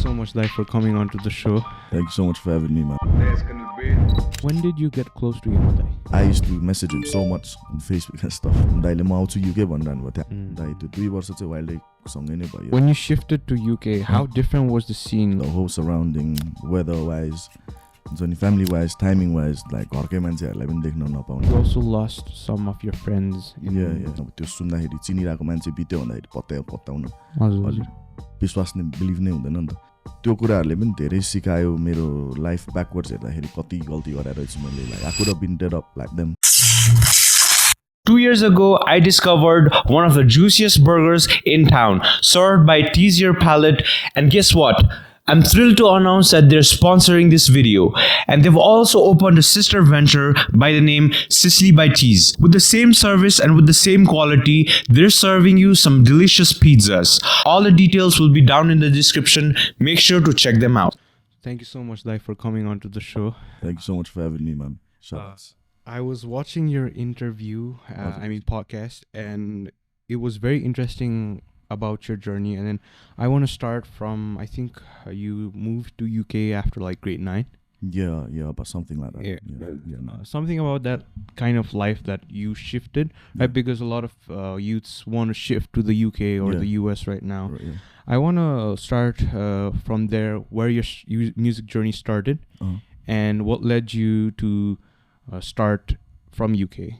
so much, Dai, for coming on to the show. Thank you so much for having me, man. When did you get close to Yama, Dai? I used to message him so much on Facebook and stuff. Daile म आउँछु UK भनिरहनु भयो त्यहाँ. दाइ त्यो 2 वर्ष चाहिँ वाइल्डै सँगै नै भयो. When you shifted to UK, how different was the scene? The whole surrounding, weather-wise, family-wise, timing-wise, like घरकै मान्छेहरूलाई पनि देख्न नपाउने. You also lost some of your friends. Yeah. त्यो सुन्दाखेरि चिनिरहेको मान्छे बित्यो भन्दाखेरि पत्ताउन. हजुर. विश्वास नै बिलिभ नै हुँदैन नि त. त्यो कुराहरूले पनि धेरै सिकायो मेरो लाइफ ब्याकवर्ड्स हेर्दाखेरि कति गल्ती गरेर रहेछु मैले. Like I could have been dead up like them. 2 years ago, I discovered one of the juiciest burgers in town, served by Tease Your Palate, and guess what? I'm thrilled to announce that they're sponsoring this video, and they've also opened a sister venture by the name Sicily by Tease. With the same service and with the same quality, they're serving you some delicious pizzas. All the details will be down in the description. Make sure to check them out. Thank you so much, Dai, for coming on to the show. Thank you so much for having me, man. Shout I was watching your interview, podcast, and it was very interesting about your journey. And then I want to start from, I think you moved to UK after like grade 9. Yeah, about something like that. Yeah. Something about that kind of life that you shifted, right? Because a lot of youths want to shift to the UK or the US right now. Right, yeah. I want to start from there, where your music journey started, and what led you to start from UK.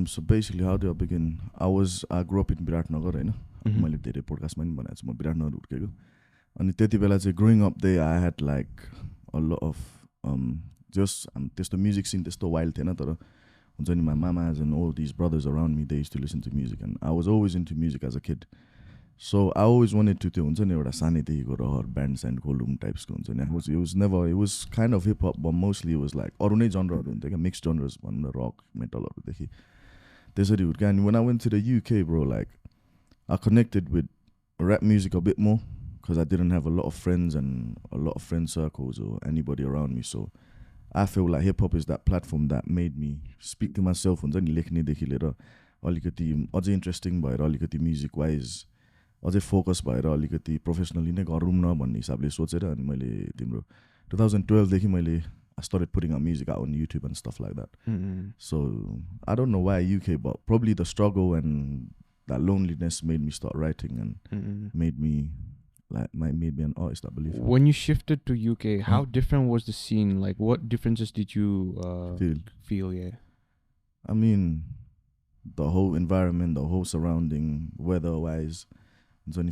So basically, how do I begin? I grew up in Viratnagar, होइन. मैले धेरै पोडकास्टमा पनि भनेको छु म विराटनगर हुर्केको. अनि त्यति बेला चाहिँ growing up there, I had like a lot of just त्यस्तो music scene त्यस्तो wild थिएन, तर हुन्छ नि, my mamas and all these brothers around me, they used to listen to music, and I was always into music as a kid. So I always wanted to त्यो हुन्छ नि एउटा सानैदेखिको रहर ब्यान्ड स्यान्ड खोलुम टाइप्सको हुन्छ नि. It was kind of hip hop, but mostly it was like अरू नै जनरहरू हुन्थ्यो क्या, mixed genres भनौँ न, रक मेटलहरूदेखि त्यसरी हुर्क्यो. And when I went to the UK, bro, like I connected with rap music a bit more because I didn't have a lot of friends and a lot of friend circles or anybody around me. So I feel like hip hop is that platform that made me speak to myself हुन्छ नि, लेख्नेदेखि लिएर अलिकति अझै interesting भएर अलिकति music wise अझै focus भएर अलिकति प्रोफेसनली नै गरौँ न भन्ने हिसाबले सोचेर अनि मैले तिम्रो 2012 देखि मैले I started putting out music out on YouTube and stuff like that. So I don't know why UK, but probably the struggle and that loneliness made me start writing and made me an artist, I believe. When you shifted to UK, how different was the scene? Like, what differences did you feel? Yeah, I mean, the whole environment, the whole surrounding, weather-wise,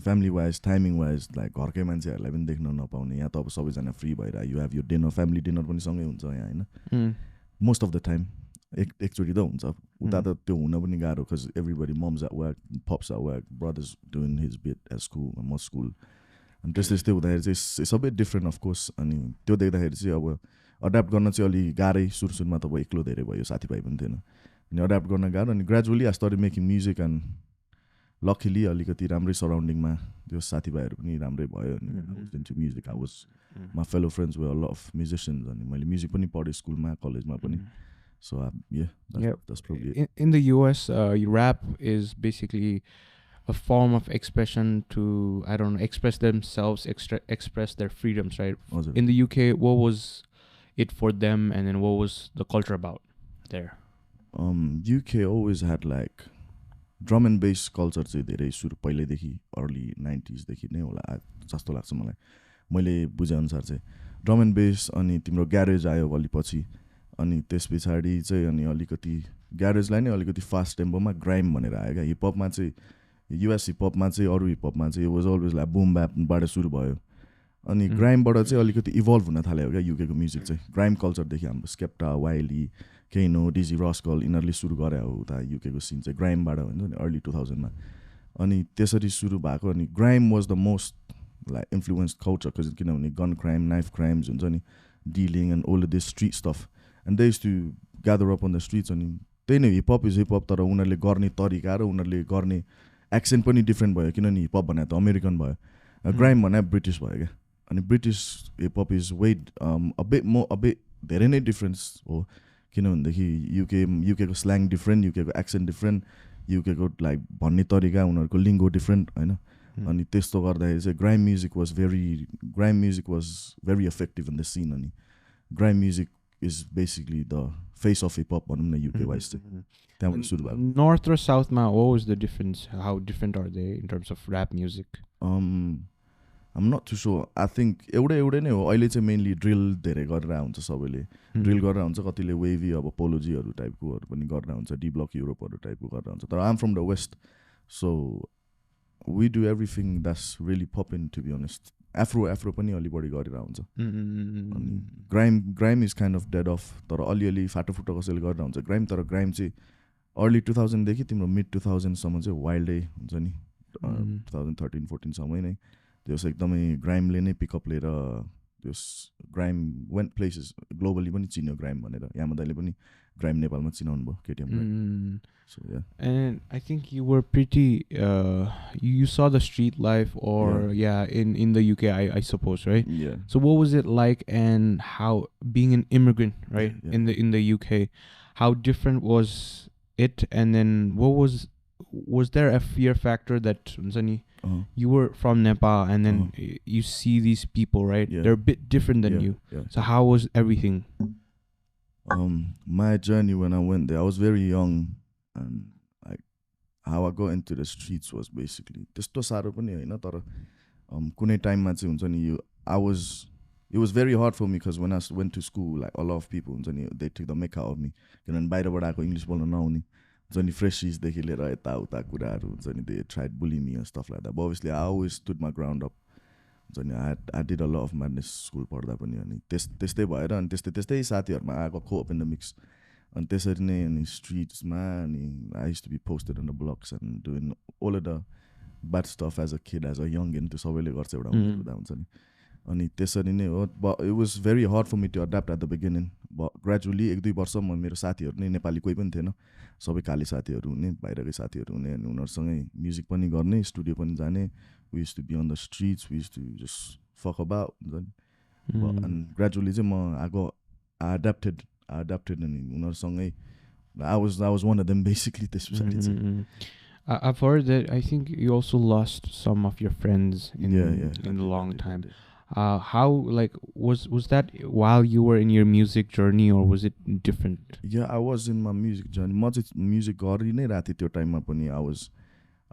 family-wise, timing-wise, like घरकै मान्छेहरूलाई पनि देख्न नपाउने. यहाँ त अब सबैजना free भएर you have your dinner, family dinner पनि सँगै हुन्छ यहाँ होइन. Most of the time एकचोटि त हुन्छ. उता त त्यो हुन पनि गाह्रो because everybody, mom's at work, pops at work, brothers doing his bit at school, म school. अनि त्यस्तै हुँदाखेरि चाहिँ सबै डिफ्रेन्ट अफ कोर्स. अनि त्यो देख्दाखेरि चाहिँ अब अड्याप्ट गर्न चाहिँ अलिक गाह्रै सुरुमा त अब एक्लो धेरै भयो, साथीभाइ पनि थिएन. अनि अड्याप्ट गर्न गाह्रो. अनि gradually I started making music and luckily अलिकति राम्रै सराउन्डिङमा त्यो साथीभाइहरू पनि राम्रै भयो. अनि I was into music, I was my fellow friends way a lot of musicians. अनि मैले म्युजिक पनि पढेँ स्कुलमा, कलेजमा पनि. So that's probably it. In the US, rap is basically a form of expression to, I don't know, express themselves, express their freedoms, right? In the UK, what was it for them, and then what was the culture about there? UK always had like drum and bass culture चाहिँ धेरै सुरु पहिल्यैदेखि early 90s देखि नै होला जस्तो लाग्छ मलाई. मैले बुझेअनुसार चाहिँ ड्रम एन्ड बेस, अनि तिम्रो ग्यारेज आयो अलि पछि, अनि त्यस पछाडि चाहिँ अनि अलिकति ग्यारेजलाई नै अलिकति फास्ट टेम्पोमा ग्राइम भनेर आयो क्या. हिपहपमा चाहिँ युएस हिपहपमा चाहिँ अरू हिपहपमा चाहिँ वाज अलवेज लाइक बुम ब्यापबाट सुरु भयो. अनि ग्राइमबाट चाहिँ अलिकति इभल्भ हुन थाल्यो क्या युकेको म्युजिक चाहिँ. ग्राइम कल्चरदेखि हाम्रो स्केप्टा, वाइली, केनो, डिजी रस्कल यिनीहरूले सुरु गरे हो उता युकेको सिन चाहिँ ग्राइमबाट हुन्छ नि अर्ली 2000मा. अनि त्यसरी सुरु भएको. अनि grime was the most like influence culture किनभने गन क्राइम, नाइफ क्राइम्स हुन्छ नि, डिलिङ एन्ड ओल this street stuff. And they used to gather up on the streets. अनि त्यही नै हिपहप इज हिपहप, तर उनीहरूले गर्ने तरिका र उनीहरूले गर्ने एक्सेन्ट पनि डिफ्रेन्ट भयो. किनभने हिपहप भने त अमेरिकन भयो, ग्राइम भने ब्रिटिस भयो क्या. अनि ब्रिटिस हिपहप इज वेट अबे धेरै नै डिफ्रेन्स हो. किनभनेदेखि युकेको स्ल्याङ डिफ्रेन्ट, युकेको एक्सेन्ट डिफ्रेन्ट, युकेको लाइक भन्ने तरिका, उनीहरूको लिङ्गो डिफ्रेन्ट होइन. अनि त्यस्तो गर्दाखेरि चाहिँ grime music was very effective in the scene अनि grime music is basically the face of hip hop भनौँ न UK wise चाहिँ त्यहाँबाट सुरु भएको North र South मा what was the difference? How different are they in terms of rap music? I'm not too sure. I think एउटै नै हो अहिले चाहिँ मेनली ड्रिल धेरै गरेर हुन्छ सबैले ड्रिल गरेर हुन्छ कतिले वेभी अब पोलोजीहरू टाइपकोहरू पनि गरेर हुन्छ डी ब्लक युरोपहरू टाइपको गरेर हुन्छ तर I'm from the west so we do everything that's really popping to be honest. Afro पनि अलि बढी गरेर हुन्छ अनि grime is kind of dead off तर अलिअलि फाटोफुटो कसैले गरेर हुन्छ ग्राइम तर ग्राइम चाहिँ अर्ली 2000 देखि तिम्रो मिड 2000 सम्म चाहिँ वाइल्डै हुन्छ नि 2013-14 सम्मै नै त्यो एकदमै ग्राइमले नै पिकअप लिएर त्यो ग्राइम वेन्ट प्लेसेस ग्लोबली पनि चिन्यो ग्राइम भनेर यामा दाइले पनि ग्राइम नेपालमा चिनाउनु भयो केटीएमलाई So yeah. And I think you were pretty you saw the street life or in the UK I suppose, right? Yeah. So what was it like and how being an immigrant, right? Yeah. In the UK, how different was it and then was there a fear factor that you were from Nepal and then you see these people, right? Yeah. They're a bit different than you. Yeah. So how was everything? My journey when I went there, I was very young. And like how I got into the streets was basically त्यस्तो साह्रो पनि हैन तर कुनै टाइममा चाहिँ हुन्छ नि it was very hard for me because when I went to school like a lot of people हुन्छ नि they took the mick out of me किनभने बाहिरबाट आएको इङ्ग्लिस बोल्न नआउने हुन्छ नि फ्रेसिस देखि लिएर यताउता कुराहरू हुन्छ नि they tried bullying me and stuff like that but obviously I always stood my ground up हुन्छ नि I did a lot of madness school पढ्दा पनि अनि त्यस्तै भएर अनि त्यस्तै साथीहरुमा आएको co-op in the mix and त्यसरी नै अनि स्ट्रिट्समा अनि I used to be posted on the blocks and doing all of the bad stuff as a kid as a youngin त्यो सबैले गर्छ एउटा हुँदा हुन्छ नि अनि त्यसरी नै हो but it was very hard for me to adapt at the beginning but gradually 1-2 वर्षमा मेरो साथीहरु नै नेपाली कोही पनि थिएन सबै काली साथीहरु हुने बाहिरकै साथीहरु हुने अनि उनीहरुसँगै म्युजिक पनि गर्ने स्टुडियो पनि जाने we used to be on the streets we used to just fuck about and gradually चाहिँ I adapted and उनीहरुसँगै I was one of them basically this I've heard that I think you also lost some of your friends in a long time. How like was that while you were in your music journey or was it different? Yeah, I was in my music journey. म चाहिँ music गरि नै राति त्यो टाइममा पनि I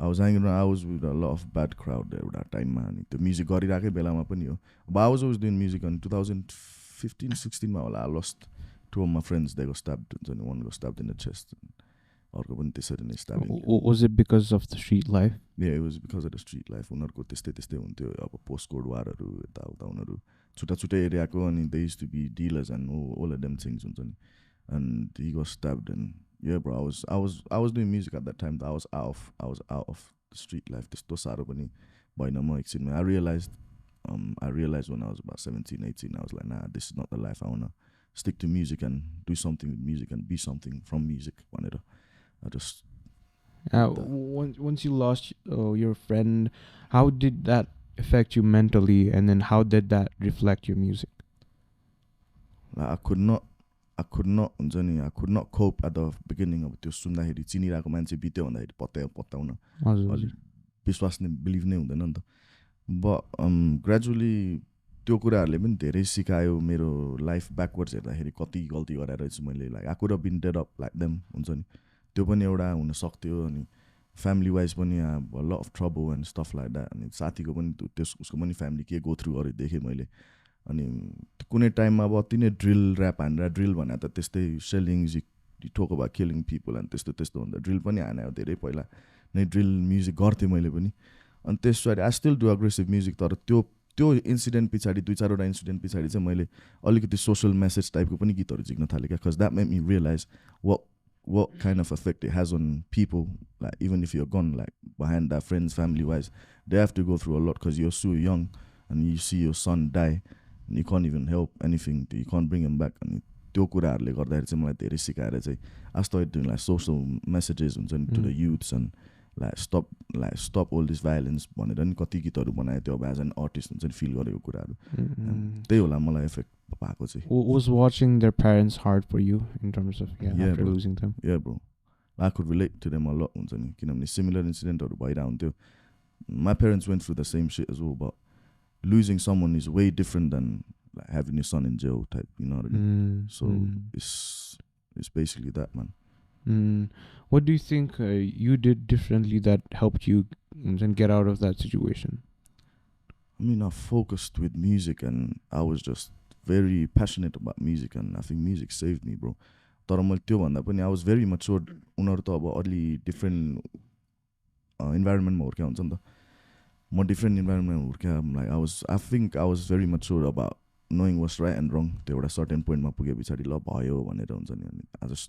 was hanging around. I was with a lot of bad crowd there that time man. The music गरिराकै बेलामा पनि हो. But I was always doing music in 2015-16 मा होला I lost 2 of my friends. They got stabbed and one got stabbed in the chest. अर्को पनि त्यसरी नै stabbing. Was it because of the street life? Yeah, it was because of the street life. उनीहरुको त्यस्तै हुन्थ्यो अब post code वारहरु यताउता उनीहरु छुट्टा एरियाको अनि they used to be dealers and all of them things हुन्छ नि and he got stabbed and yeah bro I was doing music at that time. I was out of the street life. त्यस्तो साह्रो पनि भएन म एकछिनमा I realized when I was about 17-18 I was like nah, this is not the life I want to stick to music and do something with music and be something from music भनेर I just once you lost your friend, how did that affect you mentally and then how did that reflect your music? I could not हुन्छ नि I could not cope at the beginning of त्यो सुन्दाखेरि चिनिरहेको मान्छे बित्यो भन्दाखेरि पत्याउन अलि विश्वास नै बिलिभ नै हुँदैन नि त but gradually त्यो कुराहरुले पनि धेरै सिकायो मेरो लाइफ ब्याकवर्ड्स हेर्दाखेरि कति गल्ती गरेर चाहिँ मैले like I could have been dead up like them हुन्छ नि त्यो पनि एउटा हुन सक्थ्यो अनि फ्यामिली वाइज पनि a lot of trouble and stuff like that अनि साथीको पनि उसको पनि फ्यामिली के गो थ्रु गरे देखे मैले अनि कुनै टाइममा अब अति नै ड्रिल र्याप हानेर ड्रिल भने त त्यस्तै sellings you talk about killing people अनि त्यस्तो भन्दा ड्रिल पनि हाने धेरै पहिला नै ड्रिल म्युजिक गर्थेँ मैले पनि अनि त्यसपछि I still do aggressive music तर त्यो इन्सिडेन्ट पछाडि 2-4 इन्सिडेन्ट पछाडि चाहिँ मैले अलिकति सोशल मेसेज टाइपको पनि गीतहरू झिक्न थालेँ क्या cuz that made me realize what kind of effect it has on people like even if you're gone like behind that friends family wise they have to go through a lot because you're so young and you see your son die and you can't even help anything you can't bring him back and त्यो कुराहरुले गर्दाखेरि चाहिँ मलाई धेरै सिकाएर चाहिँ I started doing like social messages to the youths and stop all this violence भनेर नि कति गीतहरू बनाए त्यो अब एज एन आर्टिस्ट हुन्छ नि फिल गरेको कुराहरु त्यही होला मलाई इफेक्ट भएको चाहिँ Was watching their parents hard for you in terms of after losing them? Yeah bro, I could relate to them a lot हुन्छ नि किनभने सिमिलर इन्सिडेन्टहरु भइरा हुन्थ्यो my parents went through the same shit as well, but losing someone is way different than like having your son in jail type, you know what I mean? So it's basically that, man. What do you think you did differently that helped you then get out of that situation? I mean, I focused with music and I was just very passionate about music, and I think music saved me, bro. I was very mature. Only different environment more different environment. I think I was very mature about knowing what's right and wrong. There were a certain point I just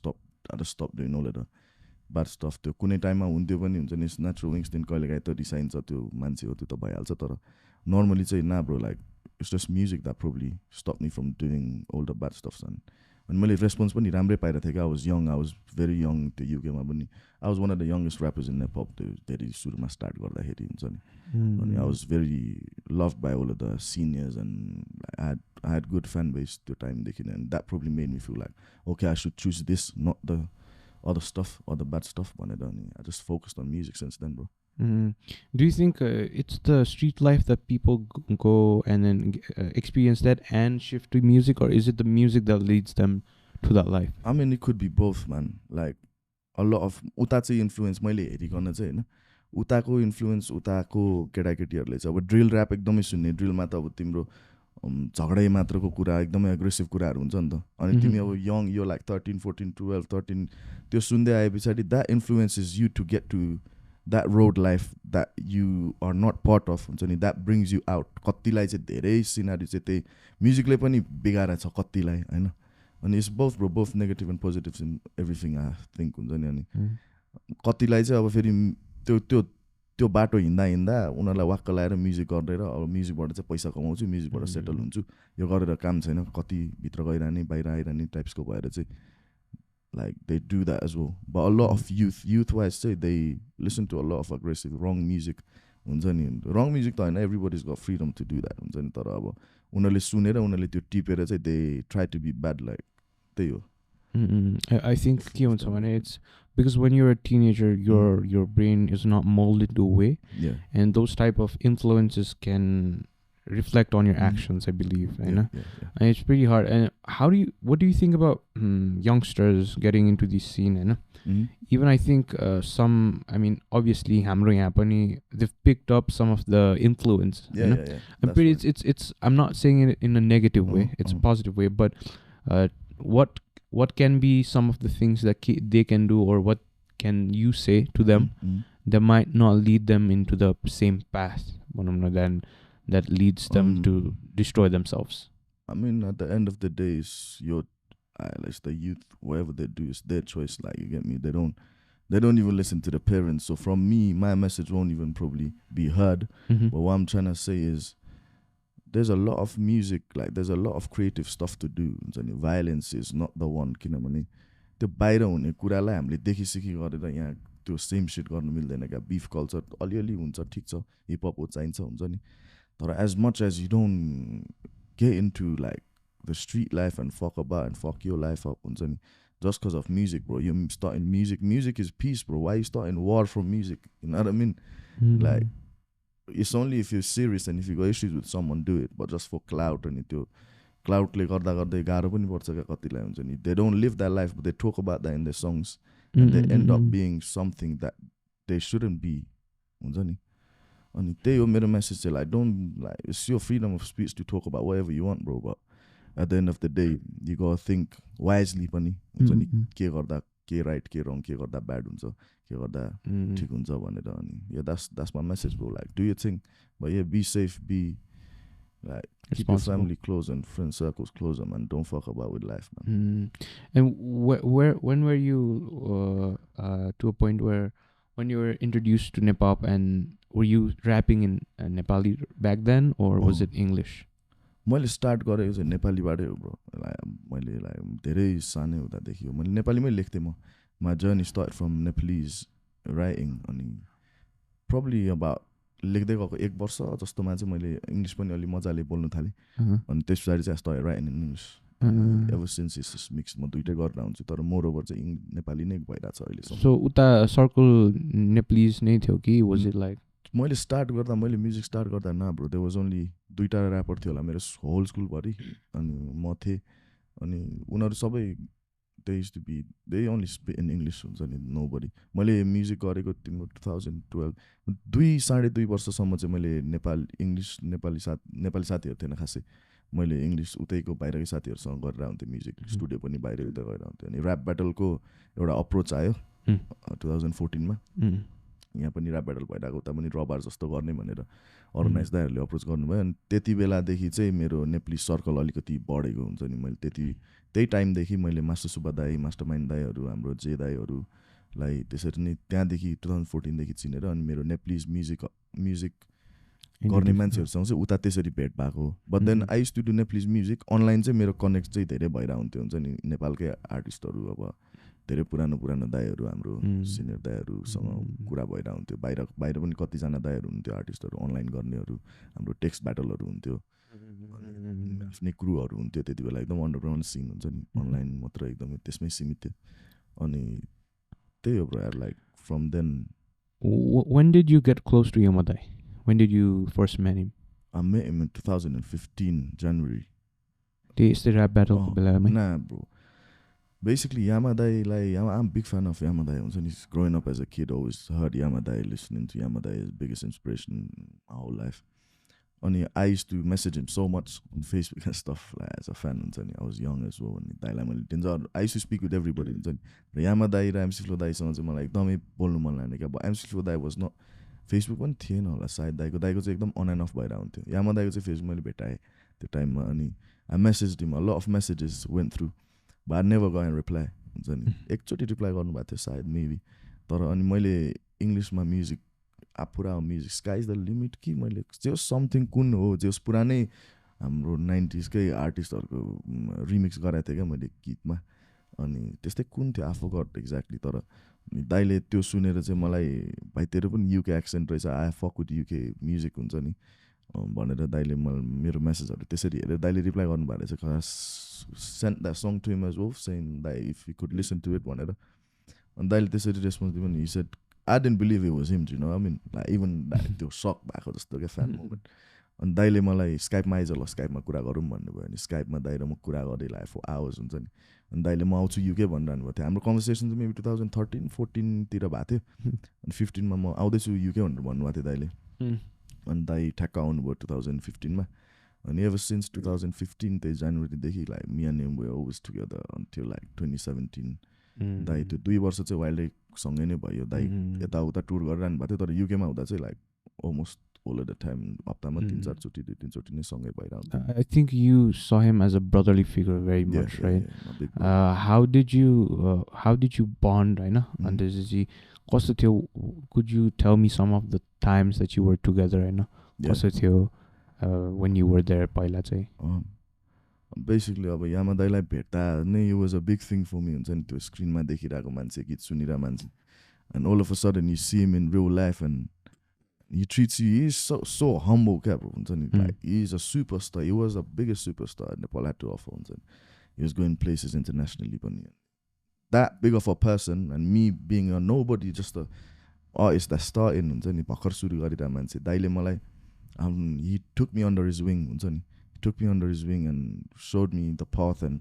stopped doing all of the bad stuff. त्यो कुनै टाइममा हुन्थ्यो पनि हुन्छ नि natural इन्स्टिन्क्ट कहिलेकाहीँ त रिसाइन्छ त्यो मान्छे हो त्यो त भइहाल्छ तर normally चाहिँ ना bro, like it's just music that probably stopped me from doing all the bad stuff. And मैले response पनि राम्रै पाइरहेको थिएँ. I was young, I was very young त्यो युकेमा पनि. I was one of the youngest rappers in Nepal त्यो धेरै सुरुमा स्टार्ट गर्दाखेरि हुन्छ नि. अनि I was very loved by all of the seniors and I had good fan base त्यो टाइमदेखि, and that probably made me feel like okay, I should choose this, not the other stuff or the bad stuff. I just focused on music since then, bro. Do you think it's the street life that people go and then experience that and shift to music, or is it the music that leads them to that life? I mean, it could be both, man. Like a lot of uta influence मैले हेरिकन चाहिँ हैन उताको influence उताको केटाकेटीहरूले चाहिँ अब drill rap एकदमै सुन्ने ड्रिलमा त अब तिम्रो झगडै मात्रको कुरा एकदमै एग्रेसिभ कुराहरू हुन्छ नि त अनि तिमी अब यङ यो लाइक 13 14 12 13 त्यो सुन्दै आए पछाडी that influences you to get to that road life that you are not part of हुन्छ नि that brings you out. कतिलाई चाहिँ धेरै सिनारी चाहिँ त्यही म्युजिकले पनि बिगारेको छ कतिलाई हैन अनि it's both bro both negative and positives in everything I think हुन्छ नि अनि कतिलाई चाहिँ अब फेरि त्यो बाटो हिँड्दा उनीहरूलाई वाक्क लाएर म्युजिक गरेर अब म्युजिकबाट चाहिँ पैसा कमाउँछु म्युजिकबाट सेटल हुन्छु यो गरेर काम छैन कति भित्र गइरहने बाहिर आइरहने टाइप्सको भएर चाहिँ like they do that as well. But a lot of youth wise say they listen to a lot of aggressive wrong music. Wrong music though, everybody's got freedom to do that. They try to be bad like they. I think it's because when you're a teenager, your brain is not molded to a way, and those type of influences can reflect on your actions, I believe. And it's pretty hard. And what do you think about youngsters getting into this scene? Even I think obviously hamro yaha pani they've picked up some of the influence. It's I'm not saying it in a negative way, it's a positive way, but what can be some of the things that they can do, or what can you say to them that might not lead them into the same path that leads them to destroy themselves? I mean, at the end of the day, it's the youth, whatever they do, it's their choice. Like, you get me? They don't even listen to the parents. So from me, my message won't even probably be heard. But what I'm trying to say is, there's a lot of music, like there's a lot of creative stuff to do. Violence is not the one. The baira hune kuraलाई हामीले देखिसिखि गरेर यहाँ त्यो same shit गर्न मिल्दैन क्या beef culture अलिअलि हुन्छ ठिक छ हिप हप चाहिन्छ हुन्छ नि तर as much as you don't get into like the street life and fuck about and fuck your life up हुन्छ नि just because of music, bro. You're starting music is peace, bro. Why are you starting war from music? You know what I mean? Like, it's only if you're serious and if you got issues with someone, do it. But just for clout and it cloutले गर्दा गर्दै गाह्रो पनि पर्छ क्या कतिलाई हुन्छ नि. They don't live that life, but they talk about that in their songs, and they end up being something that they shouldn't be. हुन्छ नि. अनि त्यही हो मेरो message चाहिँ like don't like it's your freedom of speech to talk about whatever you want, bro. But at the end of the day, you gotta think wisely पनि हुन्छ नि के गर्दा के right के wrong के गर्दा bad हुन्छ के गर्दा ठिक हुन्छ भनेर अनि yeah that's my message, bro. Like do your thing, but yeah, be safe, be like keep your family close and friend circles close, man. Don't fuck about with life, man. And when were you to a point where when you were introduced to Nephop, and were you rapping in Nepali back then, or was it English? मैले start गरेको चाहिँ नेपालीबाटै हो bro. मैले धेरै सानै हुँदादेखि हो मैले नेपालीमै लेख्थेँ म. My journey started from Nepalese writing अनि probably about लेख्दै गएको 1 वर्ष जस्तोमा चाहिँ मैले इङ्ग्लिस पनि अलि मजाले बोल्न थालेँ अनि त्यस पछाडि चाहिँ I started writing in English. Ever since it's mixed म दुईटै गरेर हुन्छु तर मोर ओभर चाहिँ नेपाली नै भइरहेछ अहिले. So उता सर्कल नेपालीज नै थियो कि was it like मैले स्टार्ट गर्दा मैले म्युजिक स्टार्ट गर्दा न ब्रो देयर वाज ओन्ली 2टा ऱ्यापर थियो होला मेरो होल स्कुलभरि अनि म थिएँ अनि उनीहरू सबै they use to be they only speak in English हुन्छ नि नो बडी मैले म्युजिक गरेको तिम्रो 2012 2.5 वर्षसम्म चाहिँ मैले नेपाली साथीहरू थिएन खासै मैले इङ्ग्लिस उतैको बाहिरकै साथीहरूसँग गरेर हुन्थेँ म्युजिक स्टुडियो पनि बाहिर उतै गएर हुन्थ्यो अनि ऱ्याप ब्याटलको एउटा अप्रोच आयो 2014मा यहाँ पनि ऱ्याप ब्याटल भइरहेको उता पनि रबार जस्तो गर्ने भनेर अर्गनाइज दाइहरूले अप्रोच गर्नुभयो अनि त्यति बेलादेखि चाहिँ मेरो नेपाली सर्कल अलिकति बढेको हुन्छ नि मैले त्यही टाइमदेखि मैले मास्टर सुब्बा दाई मास्टर माइन्ड दाईहरू हाम्रो जे दाईहरूलाई त्यसरी नै त्यहाँदेखि 2014देखि चिनेर अनि मेरो नेपाली म्युजिक गर्ने मान्छेहरूसँग चाहिँ उता त्यसरी भेट भएको but then I used to do Nepali music online चाहिँ मेरो कनेक्ट चाहिँ धेरै भइरहेको हुन्थ्यो हुन्छ नि नेपालकै आर्टिस्टहरू अब धेरै पुरानो दाईहरू हाम्रो सिनियर दाईहरूसँग कुरा भइरहेको हुन्थ्यो बाहिर पनि कतिजना दाईहरू हुन्थ्यो आर्टिस्टहरू अनलाइन गर्नेहरू हाम्रो टेक्स्ट ब्याटलहरू हुन्थ्यो आफ्नै क्रुहरू हुन्थ्यो त्यति बेला एकदम अन्डरग्राउन्ड सिन हुन्छ नि अनलाइन मात्र एकदमै त्यसमै सीमित थियो अनि त्यही हो bro like from then When did you get close to Yama Dai? When did you first meet him? I met him in 2015 January. Is the rap battle? Nah, bro. Basically, Yama Dai, like I'm a big fan of Yama Dai. He's growing up as a kid, always heard Yama Dai, listening to Yama Dai, his biggest inspiration my whole life. And I used to message him so much on Facebook and stuff, like as a fan. I was young as well. And I used to speak with everybody. Yama Dai, MC Flow Dai, sounds like Dami Bolnuman. But MC Flow Dai was not Facebook one थिएन होला सायद दाइको चाहिँ एकदम on and of भइरहेको हुन्थ्यो यामा दाइको चाहिँ Facebook मैले भेटाएँ त्यो टाइममा अनि I message him a lot of messages went through but I never got and reply हुन्छ नि एकचोटि रिप्लाई गर्नुभएको थियो सायद मेबी तर अनि मैले इङ्ग्लिसमा म्युजिक पुरा music sky is the limit कि मैले जे समथिङ कुन हो जे पुरानै हाम्रो 90sकै आर्टिस्टहरूको रिमिक्स गराएको थिएँ क्या मैले गीतमा अनि त्यस्तै कुन थियो आफू गट एक्ज्याक्टली तर दाइले त्यो सुनेर चाहिँ मलाई भाइ तेरो पनि युके एक्सेन्ट रहेछ I fuck with UK music हुन्छ नि भनेर दाइले मेरो मेसेजहरू त्यसरी हेरेर दाइले रिप्लाई गर्नुभएको रहेछ send that song to him as well same दाइ if you could listen to it भनेर अनि दाइले त्यसरी रेस्पोन्स दियो भने he said I didn't believe it was him you know I mean even त्यो सक भएको जस्तो क्या फ्यान मोमेन्ट अनि दाइले मलाई स्काइपमा आइज ल स्काइपमा कुरा गरौँ भन्नुभयो अनि स्काइपमा दाइ र म कुरा गरेँ लाइक फर आवर्स हुन्छ नि अनि दाइले म आउँछु युके भनिरहनु भएको थियो हाम्रो कन्भर्सेसन चाहिँ मेबी 2013-14तिर भएको थियो अनि 15मा म आउँदैछु युके भनेर भन्नुभएको थियो दाइले अनि दाइ ठ्याक्क आउनुभयो 2015मा अनि एभर सिन्स 2015 त्यही जनवरीदेखि like me and him we were always together until like 2017 दाइ त्यो 2 वर्ष चाहिँ वाइल्डै सँगै नै भयो दाइ यताउता टुर गरिरहनु भएको थियो तर युकेमा हुँदा चाहिँ like almost all of the time हप्तामा 3-4 चोटि नै सँगै भइरहेको I think you saw him as a brotherly figure very much, right? How did you bond, right? And this is कस्तो थियो could you tell me some of the times that you were together, right? कस्तो थियो when you were there पहिला चाहिँ basically अब यामा दाइलाई भेट्दा नै it was a big thing for me हुन्छ नि त्यो स्क्रिनमा देखिरहेको मान्छे गीत सुनिरहेको मान्छे and all of a sudden you see him in real life and he treats you, he's so humble, like he's a superstar. He was the biggest superstar Nepal had to offer. He was going places internationally. That big of a person and me being a nobody, just a artist that started he took me under his wing. He took me under his wing and showed me the path and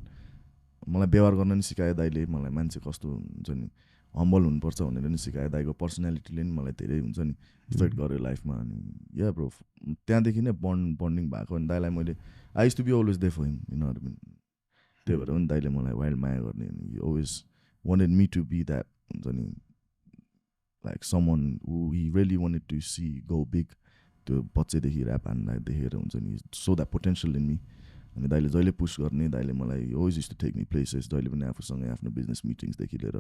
मलाई व्यवहार गर्न नि सिकायो दाइले मलाई मान्छे कस्तो हुन्छ नि हम्बल हुनुपर्छ भनेर नि सिकायो दाइको पर्सनालिटीले नि मलाई धेरै हुन्छ नि इफेक्ट गर्यो लाइफमा अनि या ब्रो त्यहाँदेखि नै बन्डिङ भएको अनि दाइलाई मैले I used to be always there for him you know what I mean त्यही भएर पनि दाइले मलाई वाइल्ड माया गर्ने अनि he always wanted me to be that हुन्छ नि like someone who he really wanted to see go big त्यो बच्चैदेखि ऱ्याप हान्दा देखेर हुन्छ नि so that potential in me अनि दाइले जहिले पुस गर्ने दाइले मलाई always used to take me places जहिले पनि आफूसँगै आफ्नो बिजनेस मिटिङ्सदेखि लिएर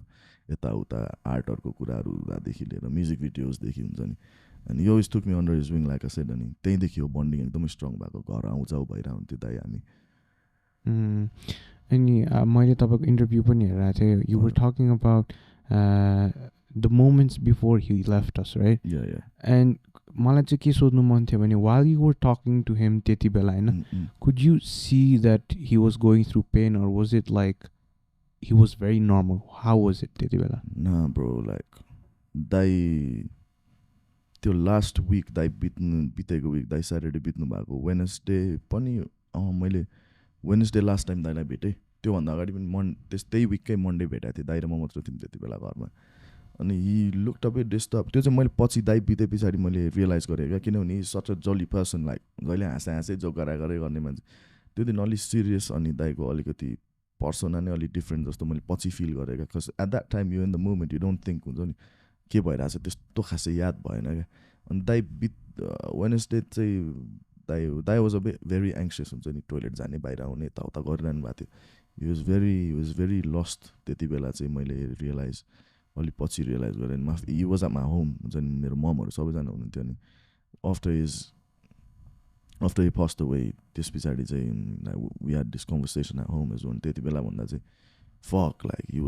यताउता आर्टहरूको कुराहरूदेखि लिएर म्युजिक भिडियोजदेखि हुन्छ नि अनि यो always took me under his wing like I said अनि त्यहीँदेखि हो बन्डिङ एकदमै स्ट्रङ भएको घर आउँजाउ भइरहेको हुन्थ्यो दाइ हामी अनि मैले तपाईँको इन्टरभ्यू पनि हेरेको थिएँ you were talking about the moments before he left us right and मलाई चाहिँ के सोध्नु मन थियो भने while you were talking to him त्यति बेला होइन could you see that he was going through pain or was it like he was very normal? How was it त्यति बेला? Nah bro, like दाइ त्यो लास्ट विक दाइ बितेको week दाइ स्याटरडे बित्नु भएको वेडनेसडे पनि मैले वेडनेसडे लास्ट टाइम दाइलाई भेटेँ त्योभन्दा अगाडि पनि त्यही विककै मन्डे भेटेको थिएँ दाइ र म मात्र थियौँ त्यति बेला घरमा अनि he looked a bit disturb त्यो चाहिँ मैले पछि दाइ बिते पछाडि मैले रियलाइज गरेँ क्या किनभने सच अ जली पर्सन लाइक जहिले हाँसे जोक गरे गर्ने मान्छे त्यो दिन अलिक सिरियस अनि दाइको अलिकति पर्सना नै अलिक डिफ्रेन्ट जस्तो मैले पछि फिल गरेँ क्या because at that time you in the moment you don't think हुन्छ नि के भइरहेको छ त्यस्तो खासै याद भएन क्या अनि दाइ वेडनेसडे चाहिँ दाइ वाज अ भेरी एङ्सियस हुन्छ नि टोइलेट जाने बाहिर आउने यताउता गरिरहनु भएको थियो हि वाज भेरी लस्ट त्यति बेला चाहिँ मैले रियलाइज अलिक पछि रियलाइज गरेँ he was at my home हुन्छ नि मेरो ममहरू सबैजना हुनुहुन्थ्यो अनि आफ्टर हि पास्ट अवे त्यस पछाडि चाहिँ we had this conversation at home as one त्यति बेला भन्दा चाहिँ fuck like he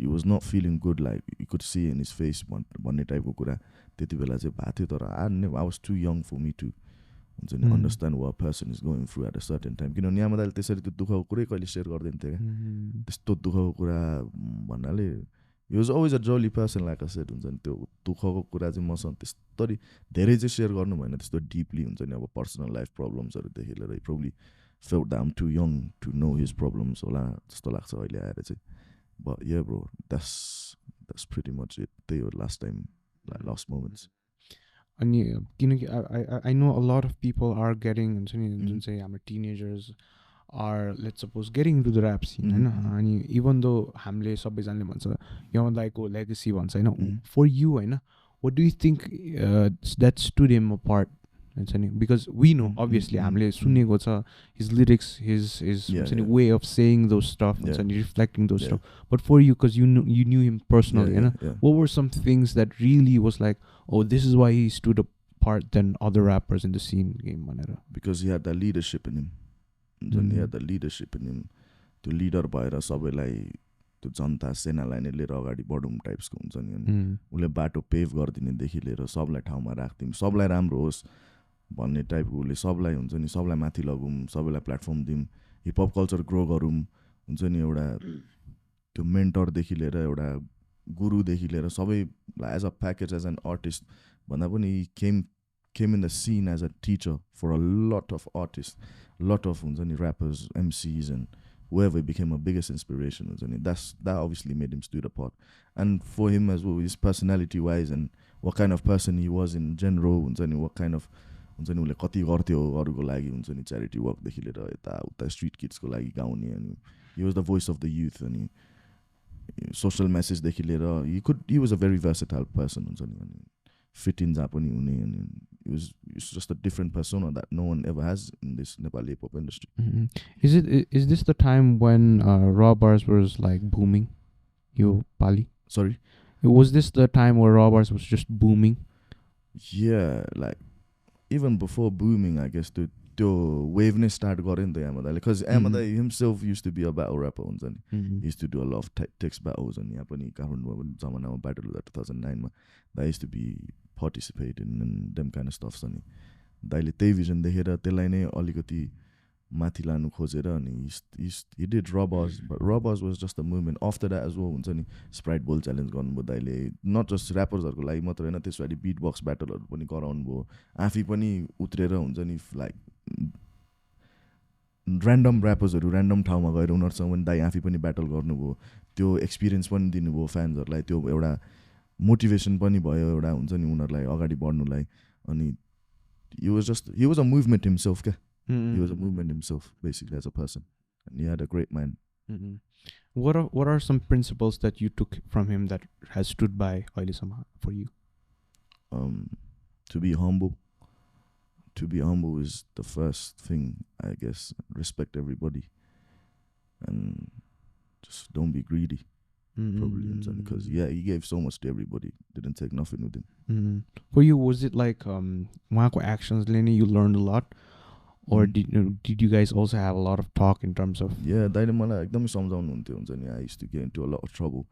was not feeling good like you could see in his face भन्ने टाइपको कुरा त्यति बेला चाहिँ भएको थियो तर I was too young for me to हुन्छ नि understand what person is going through at a certain time किनभने यहाँ दाइले त्यसरी त्यो दुःखको कुरै कहिले सेयर गर्दैन थियो क्या त्यस्तो दुःखको कुरा भन्नाले हि वाज अलवेज अ जली पर्सन लाइक अ सेट हुन्छ नि त्यो दुःखको कुरा चाहिँ मसँग त्यस्तरी धेरै चाहिँ सेयर गर्नु भएन त्यस्तो डिपली हुन्छ नि अब पर्सनल लाइफ प्रब्लम्सहरूदेखि लिएर probably felt that I'm too young to know his problems होला जस्तो लाग्छ अहिले आएर चाहिँ but ya bro that's pretty much it त्यही हो लास्ट टाइम लास्ट मोमेन्ट्स अनि किनकि I know a lot of people are getting हुन्छ नि जुन चाहिँ हाम्रो teenagers are let's suppose getting to the rap scene होइन अनि इभन दो हामीले सबैजनाले भन्छ यमा दाइको लेगेसी भन्छ होइन फर यु होइन what do you think that stood him a part हुन्छ नि बिकज वी नो अभियसली हामीले सुनेको छ हिज लिरिक्स हिज हुन्छ नि way of saying those stuff हुन्छ नि reflecting those stuff but for you because you knew him personally होइन what were some things that really was like oh this is why he stood apart than other rappers in the scene game भनेर because he had that leadership in him he had the leadership in him त्यो leader भएर सबैलाई त्यो जनता सेनालाई नै लिएर अगाडि बढौँ टाइप्सको हुन्छ नि अनि उसले बाटो पेभ गरिदिनेदेखि लिएर सबलाई ठाउँमा राखिदिउँ सबलाई राम्रो होस् भन्ने टाइपको उसले सबलाई हुन्छ नि सबलाई माथि लगौँ सबैलाई प्लेटफर्म दिउँ हिपहप कल्चर ग्रो गरौँ हुन्छ नि एउटा त्यो मेन्टरदेखि लिएर एउटा गुरुदेखि लिएर सबै as a package as an artist भन्दा पनि came in the scene as a teacher for a lot of artist lot of हुन्छ नि rappers MCs and whoever became a biggest inspiration that obviously made him stood apart and for him as well his personality wise and what kind of person he was in general what kind of उसले कति गर्थ्यो अरूको लागि हुन्छ नि charity वर्कदेखि लिएर यता उता स्ट्रिट किड्सको लागि गाउने अनि he was the voice of the youth अनि सोसल मेसेजदेखि लिएर he was a very versatile person हुन्छ नि अनि फिट इन जहाँ पनि हुने अनि it's just a different persona that no one ever has in this Nepali hip hop industry. Is this the time when raw bars was like booming? You Pali? Sorry? Was this the time where raw bars was just booming? Yeah, like even before booming, I guess the wave ne start garin the Yama because Yama himself used to be a battle rapper he used to do a lot of text battles and yapani Kahrunwa zamana battle 2009 ma that used to be participating in them kind of stuff अनि दाइले त्यही vision देखेर त्यसलाई नै अलिकति माथि लानु खोजेर अनि he did raw bars but raw bars was just a movement after that as well हुन्छ नि स्प्राइट बोल च्यालेन्ज गर्नुभयो दाइले नट जस्ट ऱ्यापर्सहरूको लागि मात्र होइन त्यसपछि बिट बक्स ब्याटलहरू पनि गराउनु भयो आफै पनि उत्रेर हुन्छ नि लाइक ऱ्यान्डम ऱ्यापर्सहरू ऱ्यान्डम ठाउँमा गएर उनीहरूसँग पनि दाइ आफै पनि ब्याटल गर्नुभयो त्यो एक्सपिरियन्स पनि दिनुभयो फ्यान्सहरूलाई त्यो एउटा मोटिभेसन पनि भयो एउटा हुन्छ नि उनीहरूलाई अगाडि बढ्नुलाई अनि he was a movement himself he was a movement himself basically as a person and he had a great mind. What are some principles that you took from him that has stood by Ailisama for you? To be humble is the first thing, I guess. Respect everybody and just don't be greedy. Probably because he gave so much to everybody, didn't take nothing with him. For you, was it like Wako actions Lenny you learned a lot or did you guys also have a lot of talk in terms of दाइले मलाई एकदमै सम्झाउनु हुन्थ्यो हुन्छ नि I used to get into a lot of trouble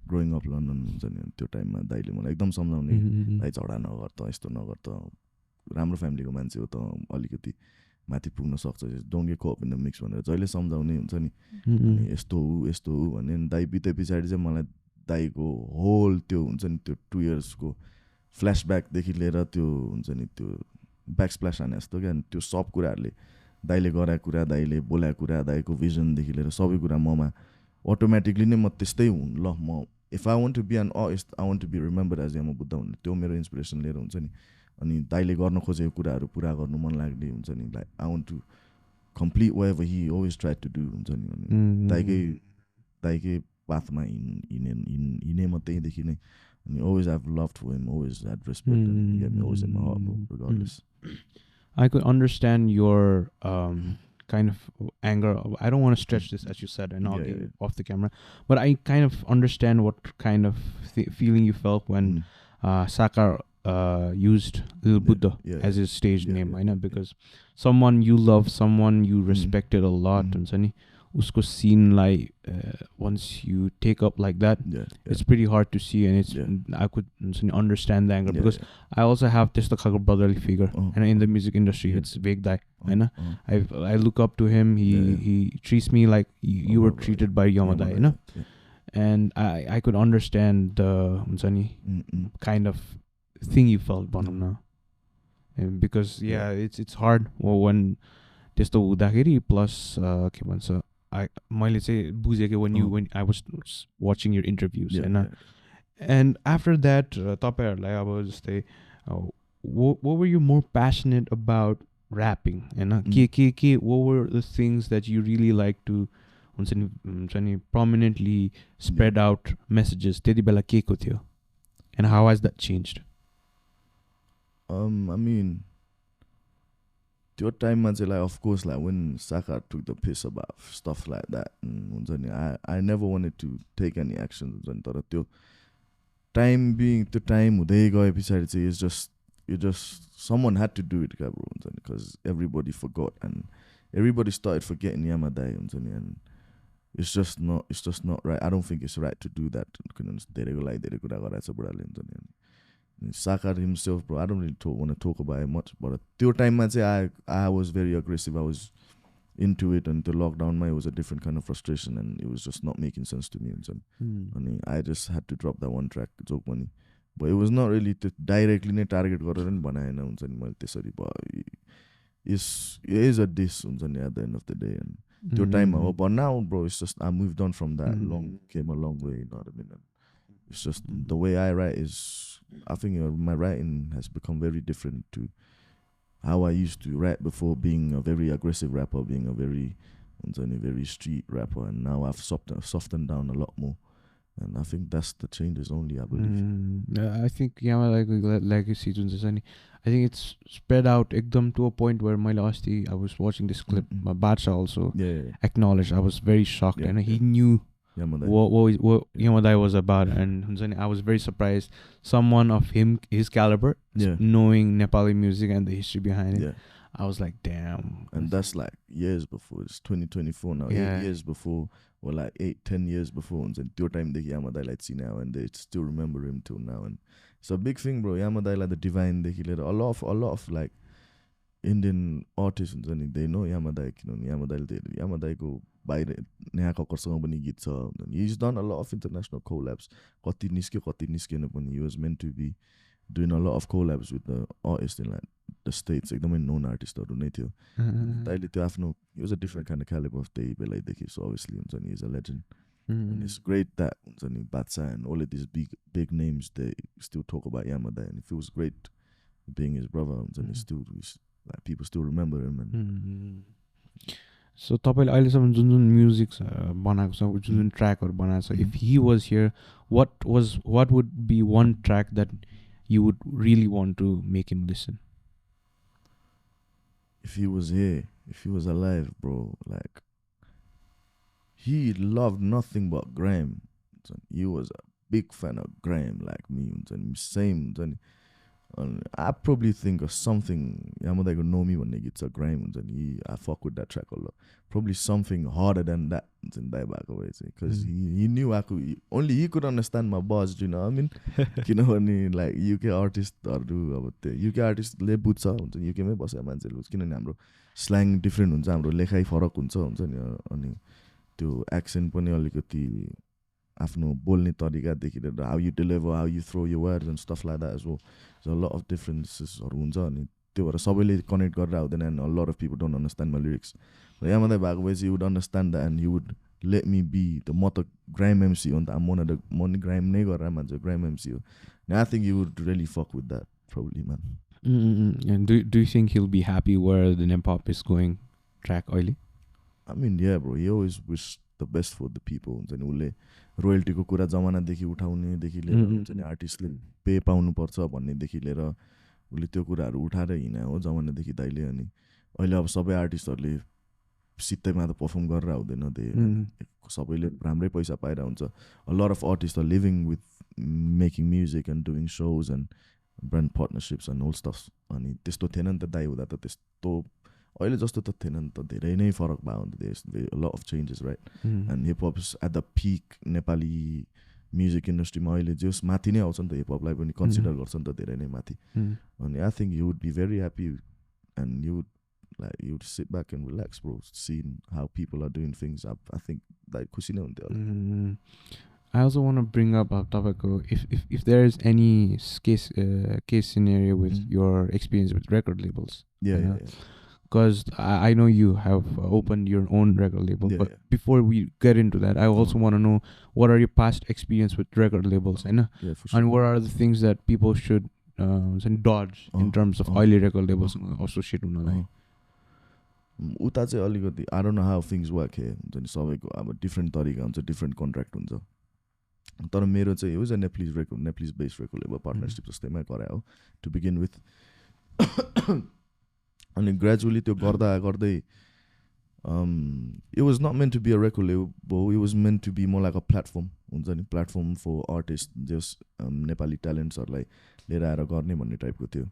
growing up London हुन्छ नि त्यो टाइममा दाइले मलाई एकदम सम्झाउने दाइ झगडा नगर त यस्तो नगर त राम्रो फ्यामिलीको मान्छे हो त अलिकति माथि पुग्न सक्छ don't get caught in the mix भनेर जहिले सम्झाउने हुन्छ नि यस्तो हो भने दाइ बिते पछाडि चाहिँ मलाई दाइको होल त्यो हुन्छ नि त्यो 2 yearsको फ्ल्यासब्याकदेखि लिएर त्यो हुन्छ नि त्यो ब्याक स्प्ल्यास हाने जस्तो क्या त्यो सब कुराहरूले दाइले गरेको कुरा दाइले बोलाएको कुरा दाइको भिजनदेखि लिएर सबै कुरा ममा अटोमेटिकली नै म त्यस्तै हुँ ल म if I want to be an artist I want to be remember as Yama Buddha भन्ने त्यो मेरो इन्सपिरेसन लिएर हुन्छ नि अनि दाइले गर्न खोजेको कुराहरू पुरा गर्नु मन लाग्ने हुन्छ नि like I want to complete wave he always try to do हुन्छ नि अनि दाइकै पाथमा हिँडे म त्यहीँदेखि नै अनि always I've loved him, always had respect and get me always in my heart, regardless. I could understand your kind of anger. I don't want to stretch this as you said and all off the camera, but I kind of understand what kind of feeling you felt when Sakar used Lil Buddha as his stage name. I know because someone you love, someone you respected a lot, and so usko scene like once you take up like that it's pretty hard to see and it's I could understand the anger because I also have this brotherly figure and in the music industry it's big guy I look up to him he treats me like you were treated by Yama you know and I could understand the kind of thing you felt Banana and because it's hard when त्यस्तो हुँदाखेरि plus के भन्छ मैले चाहिँ बुझेको when I was watching your interviews and after that तपाईहरुलाई अब जस्तै what were you more passionate about rapping and what were the things that you really like to हुन्छ नि prominently spread out messages त्यति बेला के को थियो and how has that changed I mean त्यो टाइममा चाहिँ like of course like when Sakar took the piss about stuff like that हुन्छ नि I never wanted to take any action हुन्छ नि तर त्यो टाइम हुँदै गए पछाडि चाहिँ it's just someone had to do it क्या bro हुन्छ नि because everybody forgot and everybody started forgetting Yama Dai हुन्छ नि and it's just not right I don't think it's right to do that किनभने धेरैको लागि धेरै कुरा गराएको छ बुढाले हुन्छ नि Sakar himself, bro, I don't really want to talk about it much, but त्यो टाइममा चाहिँ I was very aggressive. I was into it, and the lockdown, it was a different kind of frustration, and it was just not making sense to me. And I just had to drop that one track, joke money. But it was not really directly target गरेर नि बनाएन हुन्छ नि मैले त्यसरी it is a diss हुन्छ नि at the end of the day. And त्यो टाइममा हो, but now, bro, it's just I moved on from that. Came a long way, you know what I mean? And it's just the way I write is. I think my writing has become very different to how I used to write before being a very aggressive rapper, being a very street rapper, and now I've softened down a lot more. And I think that's the changes only, I believe. I think Yama legacy I think it's spread out ekdam to a point where my last I was watching this clip, Bacha also acknowledged I was very shocked and he knew what Yama Dai was about and I was very surprised someone of his caliber knowing Nepali music and the history behind it. I was like damn. And that's like years before. It's 2024 now. 8 years before or like 8-10 years before and your time the Yama Dai like see now and they still remember him till now and it's a big thing bro. Yama Dai like the divine a lot of like Indian artists and they know Yama Dai Yama Dai go बाहिर नेहा कक्करसँग पनि गीत छ he's done a lot of international collabs कति निस्केन पनि he was meant to be doing a lot of collabs with the artists in like the states एकदमै known artistहरु नै थियो अहिले त्यो आफ्नो he was a different kind of caliber of त्यही बेलादेखि so obviously हुन्छ नि he's a legend and it's great that हुन्छ नि Batsa and all of these big names they still talk about Yama Dai and it feels great being his brother हुन्छ नि still like people still remember him and So तपाईले अहिले सम्म जुन music बनाएको छ जुन ट्र्याकहरु बनाएको छ if he was here what would be one track that you would really want to make him listen if he was here if he was alive bro like he loved nothing but grime he was a big fan of grime like me same I probably think of something Yama Dai know me when they get a grime and I fuck with that track a lot. Probably something harder than that in die back away because he knew I could only he could understand my bars, you know what I mean? You know when like UK artists are do about the UK artists ले बुझ्छ हुन्छ UK मै बसेको मान्छेहरु किनभने हाम्रो slang different हुन्छ हाम्रो लेखाइ फरक हुन्छ नि अनि त्यो एक्सेन्ट पनि अलिकति आफ्नो बोल्ने तरिकादेखि लिएर how you deliver, how you throw your words and stuff like that as well. So a lot of differencesहरू हुन्छ अनि त्यो भएर सबैले कनेक्ट गरेर आउँदैन and a lot of people don't understand my lyrics. यामा दाइ भएको भएपछि you would understand that and you would let me be म त grime MC हो नि त म नि grime नै गरेर मान्छे grime MC हो. And I think you would really fuck with that probably, man. And do you think he'll be happy where the Nephop is going track oily? I mean, yeah, bro. He always wish the best for the people. हुन्छ नि उसले रोयल्टीको कुरा जमानादेखि उठाउनेदेखि लिएर हुन्छ नि आर्टिस्टले pay पाउनुपर्छ भन्नेदेखि लिएर उसले त्यो कुराहरू उठाएर हिँडा हो जमानादेखि दाइले. अनि अहिले अब सबै आर्टिस्टहरूले सित्तैमा त पर्फर्म गरेर आउँदैन सबैले राम्रै पैसा पाएर हुन्छ. A lot of artists are living with making music and doing shows and brand partnerships and all stuff. अनि त्यस्तो थिएन नि त दाइ हुँदा त त्यस्तो अहिले जस्तो त थिएन नि त धेरै नै फरक भयो नि त. There's a lot of changes, right? And hip hop is at the peak. Nepali music इन्डस्ट्रीमा अहिले जस माथि नै आउँछ नि त हिप हपलाई पनि कन्सिडर गर्छ नि त धेरै नै माथि. अनि I think you would be very happy and you would sit back and relax, bro, seeing how people are doing things. I think like खुसी नै हुन्थ्यो. I also want to bring up Tabako, if there is any case scenario with your experience with record labels. Yeah. Because I know you have opened your own record label, but before we get into that, I also want to know what are your past experience with record labels, and what are the things that people should dodge in terms of oily record labels associated with that. उता चाहिँ अलिकति I don't know how things work here. हुन्छ नि सबैको अब different तरिका हुन्छ, different contract हुन्छ. तर मेरो चाहिँ use Nepalese based record label partnership जस्तैमा गरायो टु बिगिन विथ. अनि ग्रेजुअली त्यो गर्दा गर्दै it was not meant to be a record label, it was meant to be more like a platform. हुन्छ नि प्लेटफर्म फर आर्टिस्ट जस नेपाली ट्यालेन्ट्सहरूलाई लिएर आएर गर्ने भन्ने टाइपको थियो.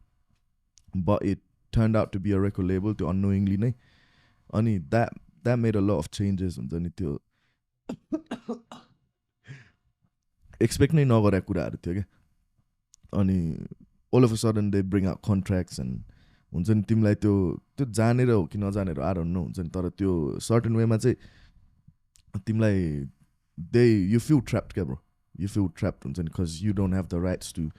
But it turned out to be a record label त्यो unknowingly नै. अनि that made a lot of changes. हुन्छ नि त्यो एक्सपेक्ट नै नगरेको कुराहरू थियो क्या. अनि all of a sudden they bring out contracts and हुन्छ नि तिमीलाई त्यो जानेर हो कि नजानेर I don't know हुन्छ नि. तर त्यो सर्टेन वेमा चाहिँ तिमीलाई you feel trapped क्या bro. You feel trapped हुन्छ नि because you don't have the rights to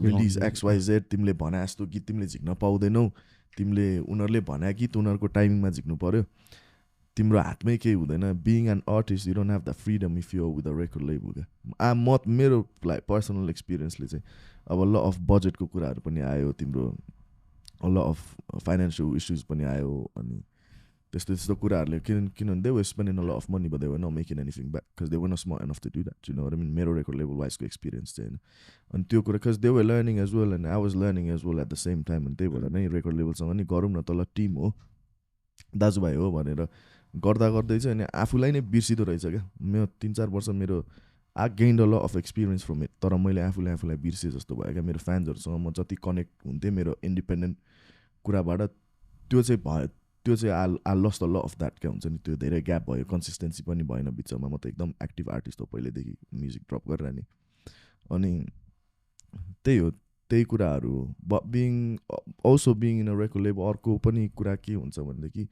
release XYZ. तिमीले भने जस्तो गीत तिमीले झिक्न पाउँदैनौ. तिमीले उनीहरूले भने गीत उनीहरूको टाइमिङमा झिक्नु पर्यो. तिम्रो हातमै केही हुँदैन. Being an artist, you don't have the freedom if you're with a record label क्या. मेरो like पर्सनल एक्सपिरियन्सले चाहिँ अब ल अफ बजेटको कुराहरू पनि आयो, तिम्रो ल अफ फाइनेन्सियल इस्युज पनि आयो. अनि त्यस्तो कुराहरूले किनभने they were spending a lot of money but they were not making anything back because they were not smart enough to do that. You know what I mean? मेरो record label वाइजको experience चाहिँ अनि त्यो कुरा because they were learning as well and I was learning as well at the same time. अनि त्यही भएर नै record लेबलसँग नि गरौँ न तल टिम हो दाजुभाइ हो भनेर गर्दा गर्दै चाहिँ अनि आफूलाई नै बिर्सिदो रहेछ क्या. मेरो 3-4 वर्ष मेरो I gained a lot of experience from it. तर मैले आफूलाई बिर्सेँ जस्तो भयो क्या. मेरो फ्यान्सहरूसँग म जति कनेक्ट हुन्थेँ मेरो इन्डिपेन्डेन्ट कुराबाट त्यो चाहिँ भयो. त्यो चाहिँ I lost a lot of that क्या. हुन्छ नि त्यो धेरै ग्याप भयो, कन्सिस्टेन्सी पनि भएन बिचमा. म त एकदम एक्टिभ आर्टिस्ट हो पहिलेदेखि म्युजिक ड्रप गरेर नि. अनि त्यही हो त्यही कुराहरू हो. But also being in a record label अर्को पनि कुरा के हुन्छ भनेदेखि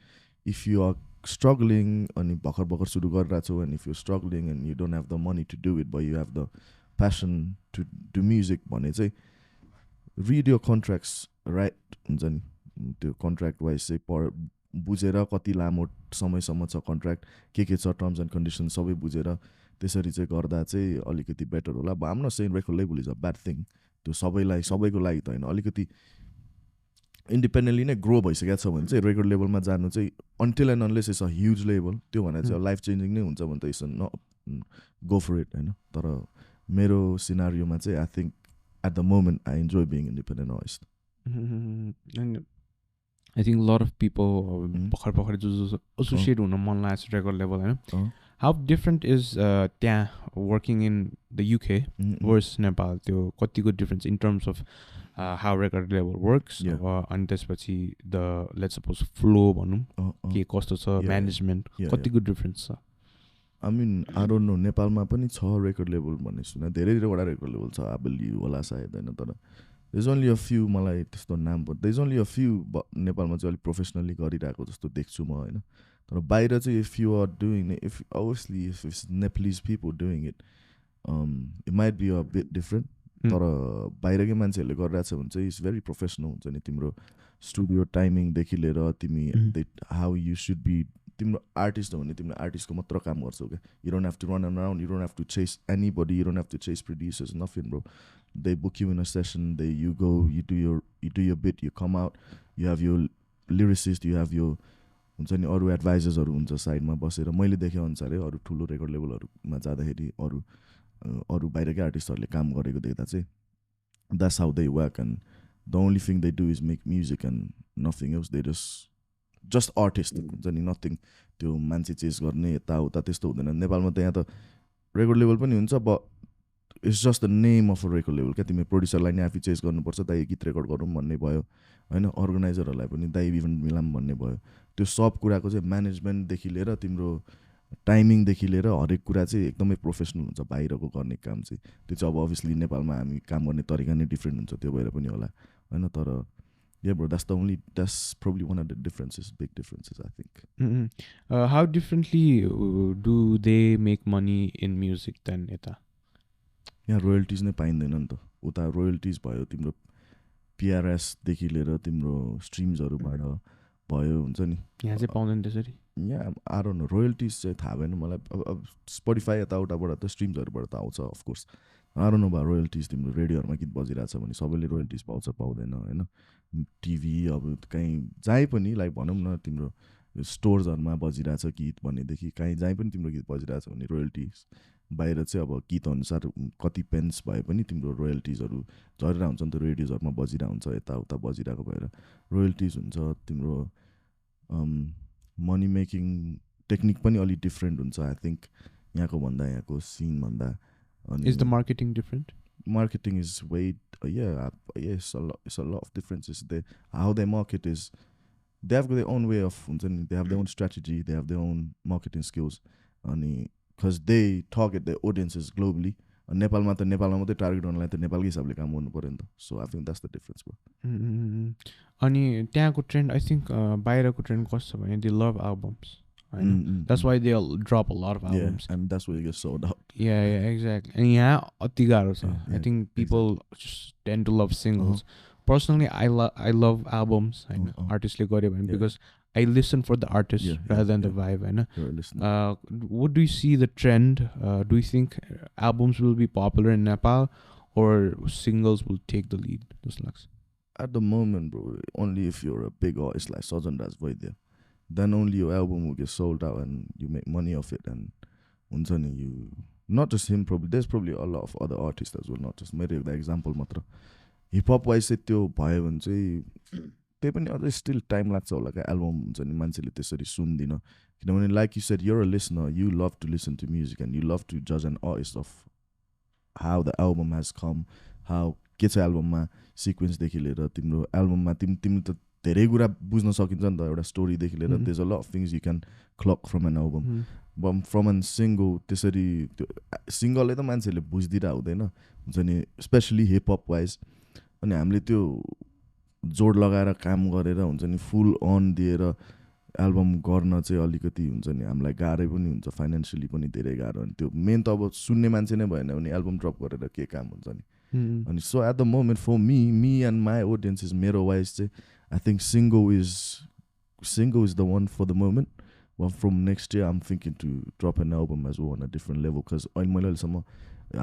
if you are struggling अनि भर्खर सुरु गरिरहेको छौ and if you're struggling and you don't have the money to do it but you have the passion to do music भने चाहिँ read your contracts right. हुन्छ नि त्यो कन्ट्र्याक्ट वाइज चाहिँ बुझेर कति लामो समयसम्म छ कन्ट्र्याक्ट के छ टर्म्स एन्ड कन्डिसन सबै बुझेर त्यसरी चाहिँ गर्दा चाहिँ अलिकति बेटर होला. अब I'm not saying record label is a bad thing. त्यो सबैको लागि त होइन. अलिकति इन्डिपेन्डेन्टली नै ग्रो भइसकेको छ भने चाहिँ रेकर्ड लेभलमा जानु चाहिँ until and unless is a huge level त्यो भने चाहिँ लाइफ चेन्जिङ नै हुन्छ भने त इट्स न गो फर इट होइन. तर मेरो सिनारियोमा चाहिँ I think at the moment I enjoy being independent artist. I think a lot of people भर्खर जो associate हुन मन लागेको रेकर्ड लेभल होइन. How different is त्यहाँ working in the UK versus Nepal? त्यो कतिको difference in terms of how record label works अनि त्यसपछि the let's suppose flow भनौँ के कस्तो छ म्यानेजमेन्ट कतिको डिफरेन्स छ? I mean I don't know. नेपालमा पनि छ रेकर्ड लेभल भन्ने सुने धेरैवटा रेकर्ड लेभल छ. आबेली होला सायद होइन. तर there's only a few मलाई त्यस्तो नाम but there's only a few नेपालमा चाहिँ अलिक प्रोफेसनली गरिरहेको जस्तो देख्छु म होइन. तर बाहिर चाहिँ if you are doing it, if it's Nepalese people doing it, it might be a bit different. तर बाहिरकै मान्छेहरूले गरिरहेको छ भने चाहिँ इट्स भेरी प्रोफेसनल हुन्छ नि तिम्रो स्टुडियो टाइमिङदेखि लिएर तिमी हाउ यु सुड बी तिम्रो आर्टिस्ट हो भने तिमीले आर्टिस्टको मात्र काम गर्छौ क्या you don't have to run around you don't have to chase anybody you don't have to chase producers nothing bro they book you in a session they you go you do your beat you come out you have yo lyricist you have yo हुन्छ नि अरू एडभाइजर्सहरू हुन्छ साइडमा बसेर मैले देखे अनुसारै अरू ठुलो रेकर्ड लेभलहरूमा जाँदाखेरि अरू बाहिरकै आर्टिस्टहरूले काम गरेको देख्दा चाहिँ that's how they work and the only thing they do is make music and nothing else they just artist हुन्छ नि नथिङ त्यो मान्छे चेस गर्ने यताउता त्यस्तो हुँदैन नेपालमा त यहाँ त रेकर्ड लेभल पनि हुन्छ but it's just the name of a record level क्या तिमी प्रड्युसरलाई नि आफै चेस गर्नुपर्छ दाइ गीत रेकर्ड गरौँ भन्ने भयो होइन अर्गनाइजरहरूलाई पनि दाइ इभेन्ट मिलाम भन्ने भयो त्यो सब कुराको चाहिँ म्यानेजमेन्टदेखि लिएर तिम्रो टाइमिङदेखि लिएर हरेक कुरा चाहिँ एकदमै प्रोफेसनल हुन्छ बाहिरको गर्ने काम चाहिँ त्यो चाहिँ अब अभियसली नेपालमा हामी काम गर्ने तरिका नै डिफ्रेन्ट हुन्छ त्यो भएर पनि होला होइन तर yeah bro that's probably one of the big differences I think. How differently do they make money in music than yata? यहाँ रोयल्टिज नै पाइँदैन नि त उता रोयल्टिज भयो तिम्रो PRS देखि लिएर तिम्रो स्ट्रिम्सहरूबाट भयो हुन्छ नि यहाँ चाहिँ पाउँदैन त्यसरी यहाँ आई डोन्ट नो रोयल्टिज चाहिँ थाहा भएन मलाई अब स्पोटिफाई यताउताबाट त स्ट्रिम्सहरूबाट त आउँछ अफकोर्स आई डोन्ट नो भयो रोयल्टिज तिम्रो रेडियोहरूमा गीत बजिरहेको छ भने सबैले रोयल्टिज पाउँछ पाउँदैन होइन टिभी अब कहीँ जहीँ पनि लाइक भनौँ न तिम्रो स्टोर्सहरूमा बजिरहेछ गीत भनेदेखि कहीँ जहीँ पनि तिम्रो गीत बजिरहेछ भने रोयल्टिज बाहिर चाहिँ अब गीत अनुसार कति पेन्स भए पनि तिम्रो रोयल्टिजहरू झरेर हुन्छ नि त रेडियोजहरूमा बजिरहेको हुन्छ यताउता बजिरहेको भएर रोयल्टिज हुन्छ तिम्रो मनी मेकिङ टेक्निक पनि अलिक डिफ्रेन्ट हुन्छ आई थिङ्क यहाँको भन्दा यहाँको सिन भन्दा Is the marketing different? Marketing is way yes it's a lot of differences there. How they market is they have their own way of they have their own strategy, they have their own marketing skills because they target their audiences globally. नेपालमा मात्रै target गर्नलाई त नेपालकै हिसाबले काम गर्नु पर्यो नि त so I think that's the difference bro अनि त्यहाँको ट्रेन्ड आई थिङ्क बाहिरको ट्रेन्ड कस्तो छ भने they love albums that's why they'll drop a lot of albums and that's where you get sold out yeah exactly and yeah ati garo cha I think people just tend to love singles personally I love albums artistly garyo bhane because I listen for the artist rather than the vibe what do you see the trend do you think albums will be popular in Nepal or singles will take the lead just like at the moment bro only if you're a big artist like Sajan Das Vaidya then only your album will get sold out and you make money off it and you not just him probably there's probably a lot of other artists as well not just mere the example matra hip hop wise चाहिँ त्यो भयो भने चाहिँ त्यही पनि अझै still time लाग्छ होला क्या एल्बम हुन्छ नि मान्छेले त्यसरी सुन्दिन किनभने like you said you're a listener you love to listen to music and you love to judge an artist of how the album has come how के छ एल्बममा सिक्वेन्सदेखि लिएर तिम्रो एल्बममा तिमी त धेरै कुरा बुझ्न सकिन्छ नि त एउटा स्टोरीदेखि लिएर there is a lot of things you can clock from an album from an single त्यसरी त्यो सिङ्गलले त मान्छेहरूले बुझिदिरहेको हुँदैन हुन्छ नि स्पेसली हिपहप वाइज अनि हामीले त्यो जोड लगाएर काम गरेर हुन्छ नि फुल अन दिएर एल्बम गर्न चाहिँ अलिकति हुन्छ नि हामीलाई गाह्रै पनि हुन्छ फाइनेन्सियली पनि धेरै गाह्रो अनि त्यो मेन त अब सुन्ने मान्छे नै भएन भने एल्बम ड्रप गरेर के काम हुन्छ नि अनि so at the moment for me and my audience is मेरो वाइज चाहिँ I think single is the one for the moment. Well, from next year, I'm thinking to drop an album as well on a different level because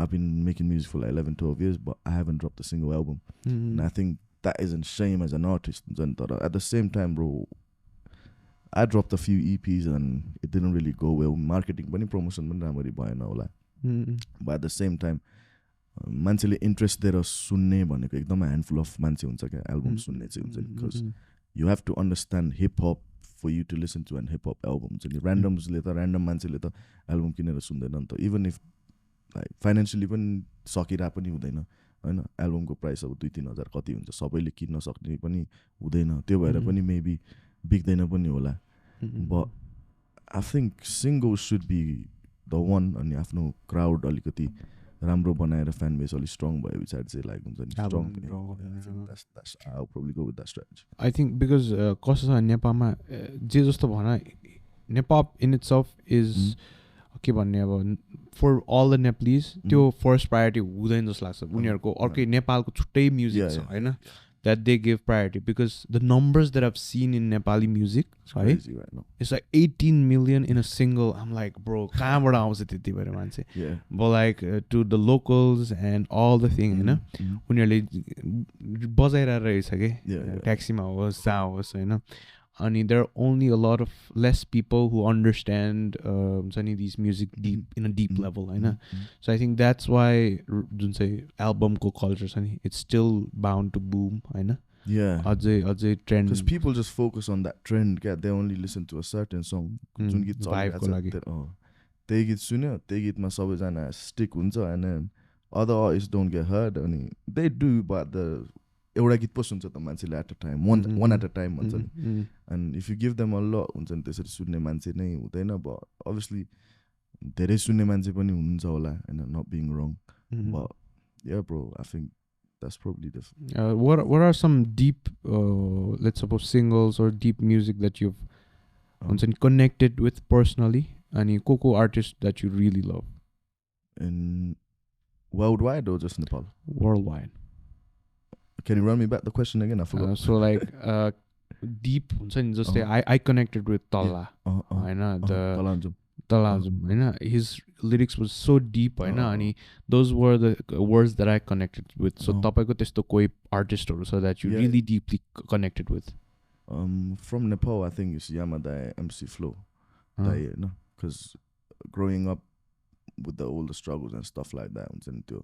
I've been making music for like 11, 12 years, but I haven't dropped a single album. And I think that isn't shame as an artist. At the same time, bro, I dropped a few EPs and it didn't really go well. Marketing, but promotion, but at the same time, मान्छेले interest दिएर सुन्ने भनेको एकदमै handful of मान्छे हुन्छ क्या album सुन्ने चाहिँ हुन्छ नि because you have to understand hiphop for you to listen to an hiphop album हुन्छ नि ऱ्यान्डम्सले त ऱ्यान्डम मान्छेले त एल्बम किनेर सुन्दैन नि त इभन इफ लाइक फाइनेन्सियली पनि सकिरहेको पनि हुँदैन होइन एल्बमको प्राइस अब 2-3 हजार कति हुन्छ सबैले किन्न सक्ने पनि हुँदैन त्यो भएर पनि मेबी बिग्दैन पनि होला but I think single should be the one अनि आफ्नो क्राउड अलिकति राम्रो बनाएर फ्यान बेस अलिक स्ट्रङ भयो पछाडि चाहिँ लाइक हुन्छ नि strong I'll probably go with that strategy. I think because कसो छ नेपालमा जे जस्तो भन Nephop in itself is के भन्ने अब for all the Nepalese त्यो first priority हुँदैन जस्तो लाग्छ उनीहरूको अर्कै नेपालको छुट्टै म्युजिक छ हैन that they give priority because the numbers that I've seen in Nepali music right it's like 18 million in a single. I'm like bro कहाँबाट आउँछ त्यति भएर मान्छे but like to the locals and all the thing हैन उनीहरूले बजाइरहेको रहेछ के ट्याक्सीमा होस् जहाँ होस् हैन अनि there are only a lot of less people who understand these music deep in a deep level हैन so I think that's why जुन चाहिँ albumको culture छ नि it's still bound to boom हैन अझै trend because people just focus on that trend they only listen to a certain song जुन गीत vibe को लागि त्यही गीत सुन्यो त्यही गीतमा सबैजना stick हुन्छ and other artists don't get heard अनि they do but the एउटा गीत पो सुन्छ त मान्छेले at a time one at a time भन्छ नि and if you give them a lot हुन्छ नि त्यसरी सुन्ने मान्छे नै हुँदैन but obviously धेरै सुन्ने मान्छे पनि हुनुहुन्छ होला and not being wrong but yeah bro I think that's probably the what are some deep let's suppose singles or deep music that you've हुन्छ नि connected with personally अनि को artist that you really love in worldwide or just Nepal worldwide. Can you run me back the question again? I forgot. So like deep हुन्छ नि जस्तै I connected with Talla हैन the Talanjum हैन his lyrics was so deep हैन अनि those were the words that I connected with so तपाईको त्यस्तो कोही artistहरु so that you really deeply connected with from Nepal I think it's Yama Buddha MC Flow because growing up with all the struggles and stuff like that हुन्छ नि त्यो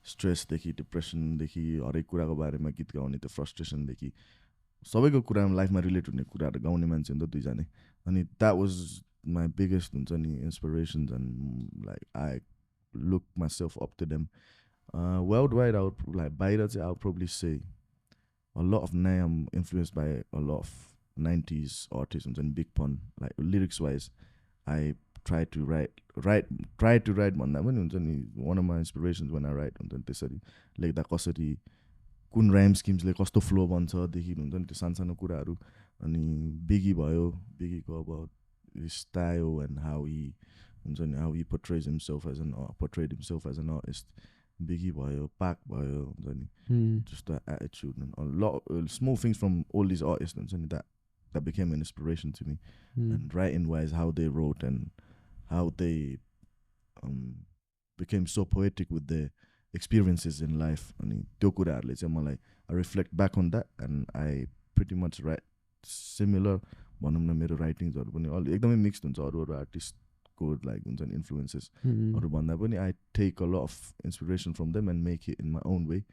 stress देखि depression देखि हरेक कुराको बारेमा गीत गाउने त्यो frustration देखि सबैको कुरामा लाइफमा रिलेट हुने कुराहरु गाउने मान्छे नि त दुई जने अनि that was my biggest हुन्छ नि inspirations and like I look myself up to them worldwide I would like बाहिर चाहिँ I would probably say a lot of now I'm influenced by a lot of 90s artists हुन्छ नि Big Pun like lyrics wise I try to write भन्दा पनि हुन्छ नि one of my inspirations when I write हुन्छ नि त्यसरी लेख्दा कसरी कुन राइम स्किम्सले कस्तो फ्लो बन्छ देखि हुन्छ नि त्यो सानसानो कुराहरु अनि बिगी भयो बिगीको अब his style and how he हुन्छ नि how he portrayed himself as an artist Biggie भयो Pac भयो हुन्छ नि just that attitude and a lot small things from all these artists हुन्छ नि that became an inspiration to me and writing wise how they wrote and how they became so poetic with their experiences in life अनि त्यो कुराहरुले चाहिँ मलाई I reflect back on that and I pretty much write similar भनौं न मेरो राइटिङ्सहरु पनि एकदमै mixed हुन्छ अरु आर्टिस्टको लाइक हुन्छ नि इन्फ्लुएन्सेस अरु भन्दा पनि I take a lot of inspiration from them and make it in my own way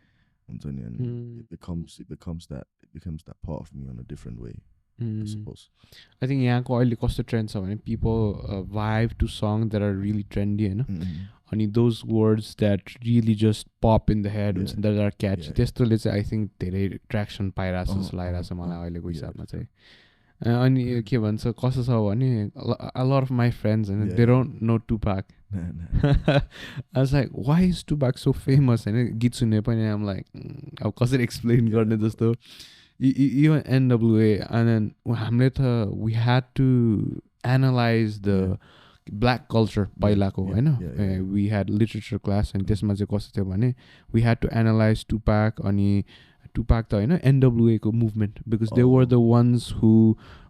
हुन्छ नि and it becomes that part of me on a different way I suppose. I think यहाँको अहिले कस्तो trend छ भने people vibe to songs that are really trendy हैन अनि those words that really just pop in the head that are catchy त्यस्तोले चाहिँ I think धेरै ट्र्याक्सन पाइराछ जस्तो लागिराछ मलाई अहिलेको हिसाबमा चाहिँ अनि के भन्छ कस्तो छ भने a lot of my friends and they don't know Tupac I was like why is Tupac so famous हैन गीत सुने पनि I'm like अब कसरी एक्सप्लेन गर्ने जस्तो even NWA and then हामीले त we had to analyze the black culture पहिलाको हैन we had literature class and त्यसमा चाहिँ कस्तो थियो भने we had to analyze Tupac अनि Tupac त हैन NWA को movement because they were the ones who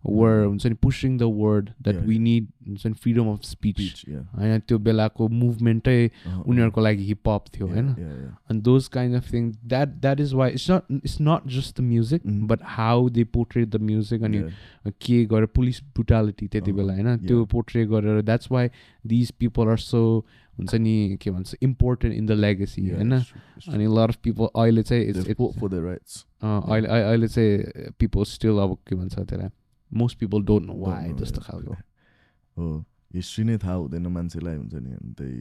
were हुन्छ नि pushing the word that we need हुन्छ नि freedom of speech हैन त्यो बेलाको मुभमेन्टै उनीहरुको लागि हिप हप थियो हैन and those kind of things that is why it's not just the music but how they portrayed the music अनि के गरे police brutality त्यति बेला हैन त्यो portray गरेर that's why these people are so हुन्छ नि के भन्छ important in the legacy हैन अनि a lot of people अहिले चाहिँ it's for their rights अहिले चाहिँ people still अब के भन्छ त्यसलाई most people don't know why जस्तो खालको हिस्ट्री नै थाहा हुँदैन मान्छेलाई हुन्छ नि अनि त्यही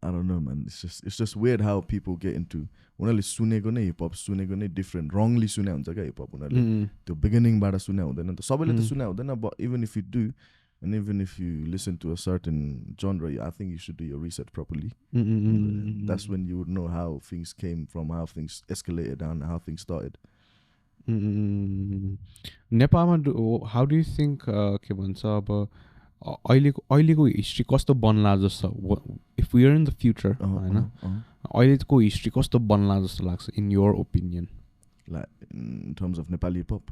I don't know man it's just weird how people get into उनीहरुले सुनेको नै हिप हप सुनेको नै डिफरेन्ट wrongly सुने हुन्छ क्या हिप हप उनीहरुले त्यो बिगिनिङ बाट सुने हुँदैन नि त सबैले त सुने हुँदैन but even if you do and even if you listen to a certain genre I think you should do your research properly that's when you would know how things came from how things escalated and how things started नेपालमा how do you think के भन्छ अब अहिलेको history कस्तो बन्ला जस्तो if we are in the future हैन अहिलेको history कस्तो बन्ला जस्तो लाग्छ in your opinion? Like in terms of Nepali hip hop,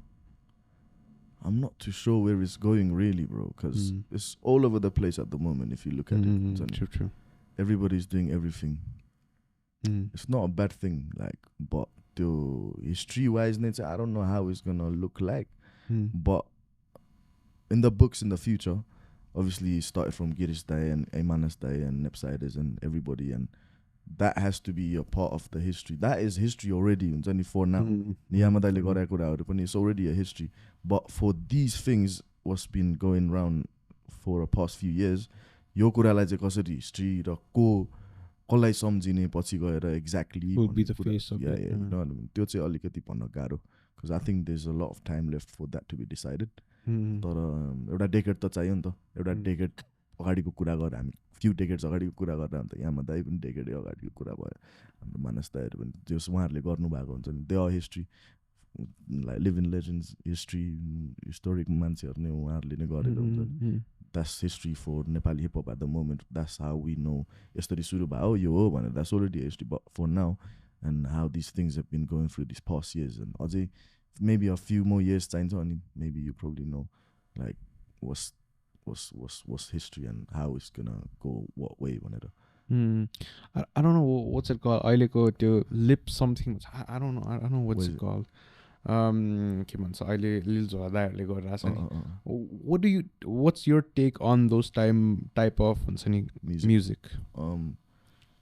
I'm not too sure where it's going really, bro, because it's all over the place at the moment if you look at it. True. Everybody's doing everything. It's not a bad thing, like, but the history wise nature, I don't know how it's gonna look like. But in the books in the future, obviously it started from Girish Dai and Aymanas Dai and Nepsiders and everybody, and that has to be a part of the history. That is history already. For now, it's already a history. But for these things, what's been going around for the past few years, yo kurala chai kasari history ra ko kolai samjine पछि गएर exactly will be the face of it. You know what I mean? त्यो चाहिँ अलिकति भन्न गाह्रो, because I think there's a lot of time left for that to be decided. तर एउटा decade त चाहियो नि त, एउटा डेकेड अगाडिको कुरा गरेर हामी few decades अगाडिको कुरा गरेर अन्त यामा दाइ पनि डेकेड अगाडिको कुरा भयो, हाम्रो मानस दाइहरू पनि त्यो उहाँहरूले गर्नुभएको हुन्छ नि, त्यो history like living legends history historic मान्छेहरू नै उहाँहरूले नै गरेको हुन्छ नि. That's history for Nepali hip hop at the moment. That's how we know यसरी सुरु भयो यो हो भनेर, that's already a history. But for now, and how these things have been going through these past years, and अझै maybe a few more years चाहिन्छ, अनि maybe you probably know like what's history and how it's gonna go what way भनेर. I don't know what's it called. अहिलेको त्यो lip something, I don't know what's it called. के भन्छ अहिले लिल झोला दाइहरूले गरिरहेको छ नि. What's your take on those type of हुन्छ नि music?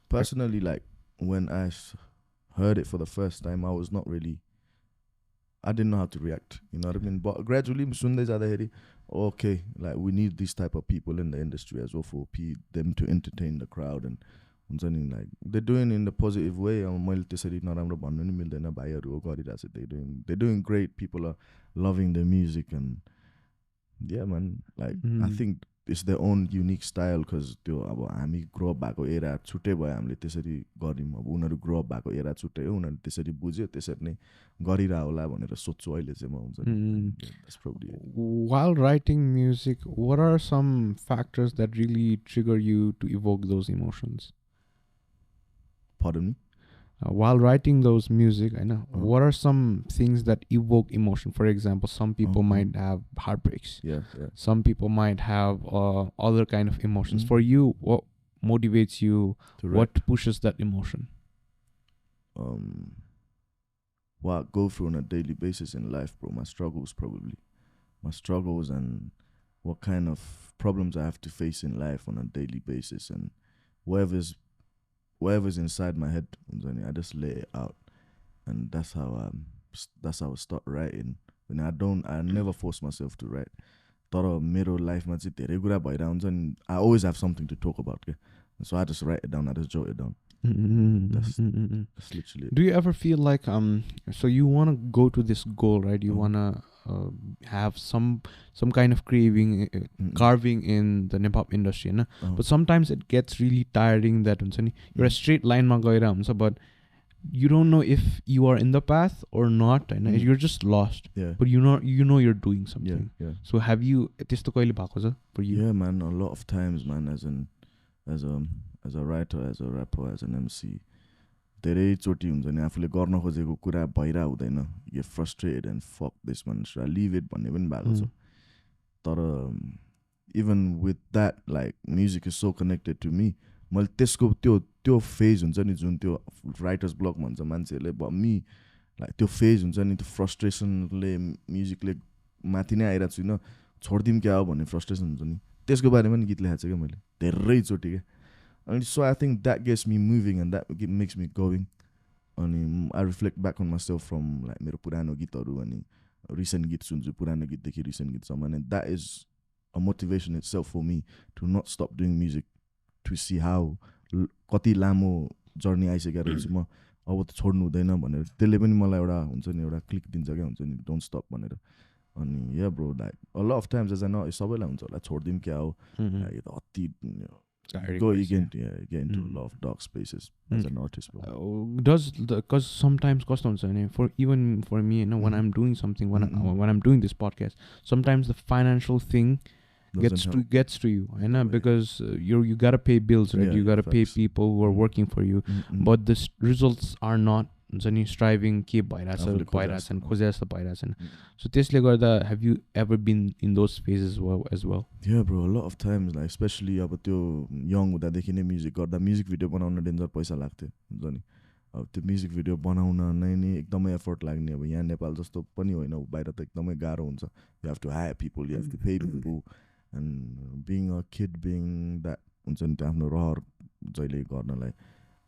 Personally, like when I heard it for the first time, I didn't know how to react, you know what I mean? But gradually सुन्दै जाँदाखेरि okay, like we need these type of people in the industry as well for them to entertain the crowd, and हुन्छ नि like they're doing in the positive way. मैले त्यसरी नराम्रो भन्नु नि मिल्दैन, भाइहरू हो गरिरहेछ, they're doing great. People are loving the music, and yeah man, like I think it's their own unique style, because त्यो अब हामी ग्रो अप भएको एरा छुट्टै भयो, हामीले त्यसरी गर्यौँ. अब उनीहरू ग्रो अप भएको एरा छुट्टै हो, उनीहरू त्यसरी बुझ्यो, त्यसरी नै गरिरह होला भनेर सोच्छु अहिले चाहिँ म. हुन्छ नि that's probably it. While writing music, what are some factors that really trigger you to evoke those emotions? Pardon me? While writing those music, I know what are some things that evoke emotion? For example, some people might have heartbreaks. Yeah. Some people might have other kind of emotions. For you, what motivates you? What pushes that emotion? What I go through on a daily basis in life, bro. My struggles, and what kind of problems I have to face in life on a daily basis, and whatever's inside my head, I just lay it out, and that's how I start writing. When I never force myself to write. तर मेरो लाइफमा चाहिँ धेरै कुरा भइरहेको हुन्छ नि, I always have something to talk about, okay? So I just write it down, I just jot it down. That's literally it. Do you ever feel like so you want to go to this goal, right? You want to have some kind of carving in the Nephop industry, no? But sometimes it gets really tiring that you're a straight line ma gaira huncha, but you don't know if you are in the path or not, and you're just lost. Yeah. But you know you're doing something. Yeah. So have you त्यस्तो कहिले भएको छ for you? Yeah, man, a lot of times, man, as a writer, as a rapper, as an MC, धेरै चोटी हुन्छ नि आफूले गर्न खोजेको कुरा भइरा हुँदैन, you get frustrated and fuck this man, should I leave it भन्ने पनि भएको छ. तर even with that, like music is so connected to me. मैले त्यसको त्यो फेज हुन्छ नि जुन त्यो राइटर्स ब्लक भन्छ मान्छेहरूले, मी लाइक त्यो फेज हुन्छ नि, त्यो फ्रस्ट्रेसनले म्युजिकले माथि नै आइरहेको छुइनँ, छोडिदिउँ क्या हो भन्ने फ्रस्ट्रेसन हुन्छ नि, त्यसको बारेमा नि गीत लेखेको छु क्या मैले धेरैचोटि क्या. अनि so I think that gets me moving and that makes me going. अनि I reflect back on myself from like मेरो पुरानो गीतहरू, अनि रिसेन्ट गीत सुन्छु, पुरानो गीतदेखि रिसेन्ट गीतसम्म, अनि that is a motivation itself for me to not stop doing music, to see how कति लामो जर्नी आइसकेको रहेछु म, अब त छोड्नु हुँदैन भनेर. त्यसले पनि मलाई एउटा हुन्छ नि, एउटा क्लिक दिन्छ क्या, हुन्छ नि डोन्ट स्टप भनेर. अनि yeah bro, like a lot of times as न सबैलाई हुन्छ होला छोडिदिउँ क्या हो, यो त अति you get into a lot of dark spaces as an artist, bro. Because sometimes कस्तो हुन्छ भने even for me, you know, when I'm doing something, when I'm doing this podcast, sometimes the financial thing gets to you, you know, because you gotta pay bills, right? You gotta pay people who are working for you, but the results are not striving के भइरहेछ and खोजे जस्तो भइरहेछन्. So त्यसले गर्दा have you ever been in those phases as well? Yeah, bro, a lot of times, like especially अब त्यो young हुँदादेखि नै म्युजिक गर्दा म्युजिक भिडियो बनाउन डेन्जर पैसा लाग्थ्यो हुन्छ नि. अब त्यो म्युजिक भिडियो बनाउन नै नि एकदमै एफर्ट लाग्ने. अब यहाँ नेपाल जस्तो पनि होइन, बाहिर त एकदमै गाह्रो हुन्छ. You have to hire people, you have to pay people, and being a kid, being that हुन्छ नि, त्यो आफ्नो रहर जहिले गर्नलाई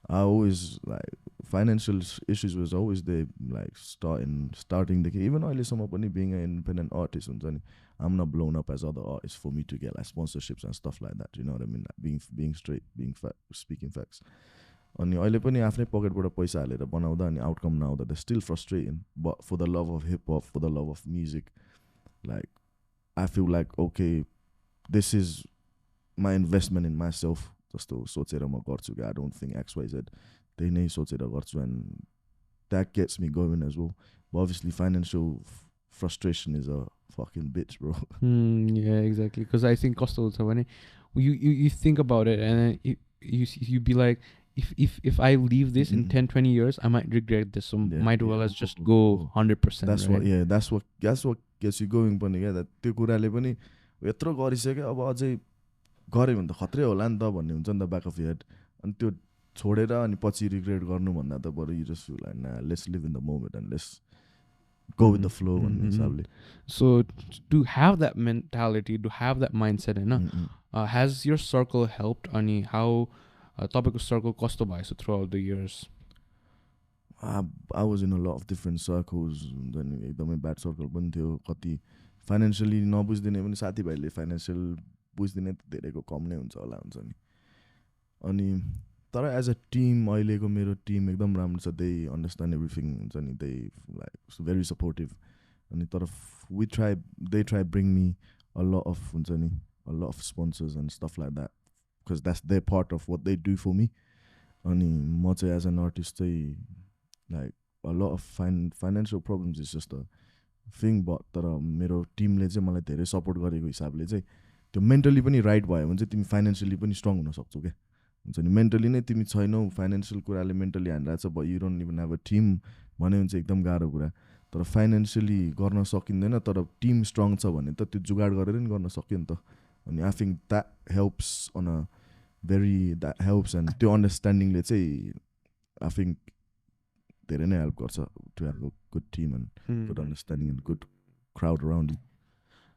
I always like financial issues was always there, like starting the even अहिलेसम्म पनि being an independent artist हुन्छ नि, I'm not blown up as other artists for me to get like sponsorships and stuff like that, you know what I mean, like being straight, speaking facts. अनि अहिले पनि आफ्नै पकेटबाट पैसा हालेर बनाउँदा अनि आउटकम नआउँदा that's still frustrating, but for the love of hip hop, for the love of music, like I feel like okay, this is my investment in myself. जस्तो सोचेर म गर्छु कि I don't think XYZ, त्यही नै सोचेर गर्छु, and that gets me going as well. But obviously financial frustration is a fucking bitch, bro. Yeah, exactly, because I think कस्तो हुन्छ भने you think about it and you be like if I leave this in 10-20 years I might regret this, so might well as just go 100%. That's right? That's what gets you going पनि क्या. त्यो कुराले पनि यत्रो गरिसक्यो, अब अझै गऱ्यो भने त खत्रै होला नि त भन्ने हुन्छ नि त ब्याक अफ हेड. अनि त्यो छोडेर अनि पछि रिग्रेट गर्नु भन्दा त बरु you just feel like nah, let's live in the moment and let's go with the flow भन्ने हिसाबले. So to have that mentality, to have that mindset, हैन, has your circle helped? अनि how तपाईँको circle कस्तो भएछ throughout the years? I was in a lot of different circles. एकदमै bad circle पनि थियो, कति फाइनेन्सियली नबुझ्दिने पनि साथीभाइले फाइनेन्सियल बुझ्दिने धेरैको कम नै हुन्छ होला हुन्छ नि. अनि तर एज अ टिम अहिलेको मेरो टिम एकदम राम्रो छ. दे अन्डरस्ट्यान्ड एभ्रिथिङ हुन्छ नि, दे लाइक भेरी सपोर्टिभ. अनि तर they try bring me a lot of हुन्छ नि, a lot of sponsors and stuff like that because that's their part of what they do for me. अनि म चाहिँ as an artist चाहिँ like a lot of financial problems is just a thing, but तर मेरो टिमले चाहिँ मलाई धेरै सपोर्ट गरेको हिसाबले चाहिँ त्यो मेन्टली पनि राइट भयो भने चाहिँ तिमी फाइनेन्सियली पनि स्ट्रङ हुन सक्छौ क्या हुन्छ नि. मेन्टली नै तिमी छैनौ, फाइनेन्सियल कुराले mentally हानिरहेछ, but you don't even have a team भन्यो भने चाहिँ एकदम गाह्रो कुरा. तर फाइनेन्सियली गर्न सकिँदैन, तर टिम स्ट्रङ छ भने त त्यो जुगाड गरेर नि गर्न सक्यो नि त. अनि I think that helps and त्यो अन्डरस्ट्यान्डिङले चाहिँ आई थिङ्क धेरै नै हेल्प गर्छ to have a good team and good understanding and good crowd around you.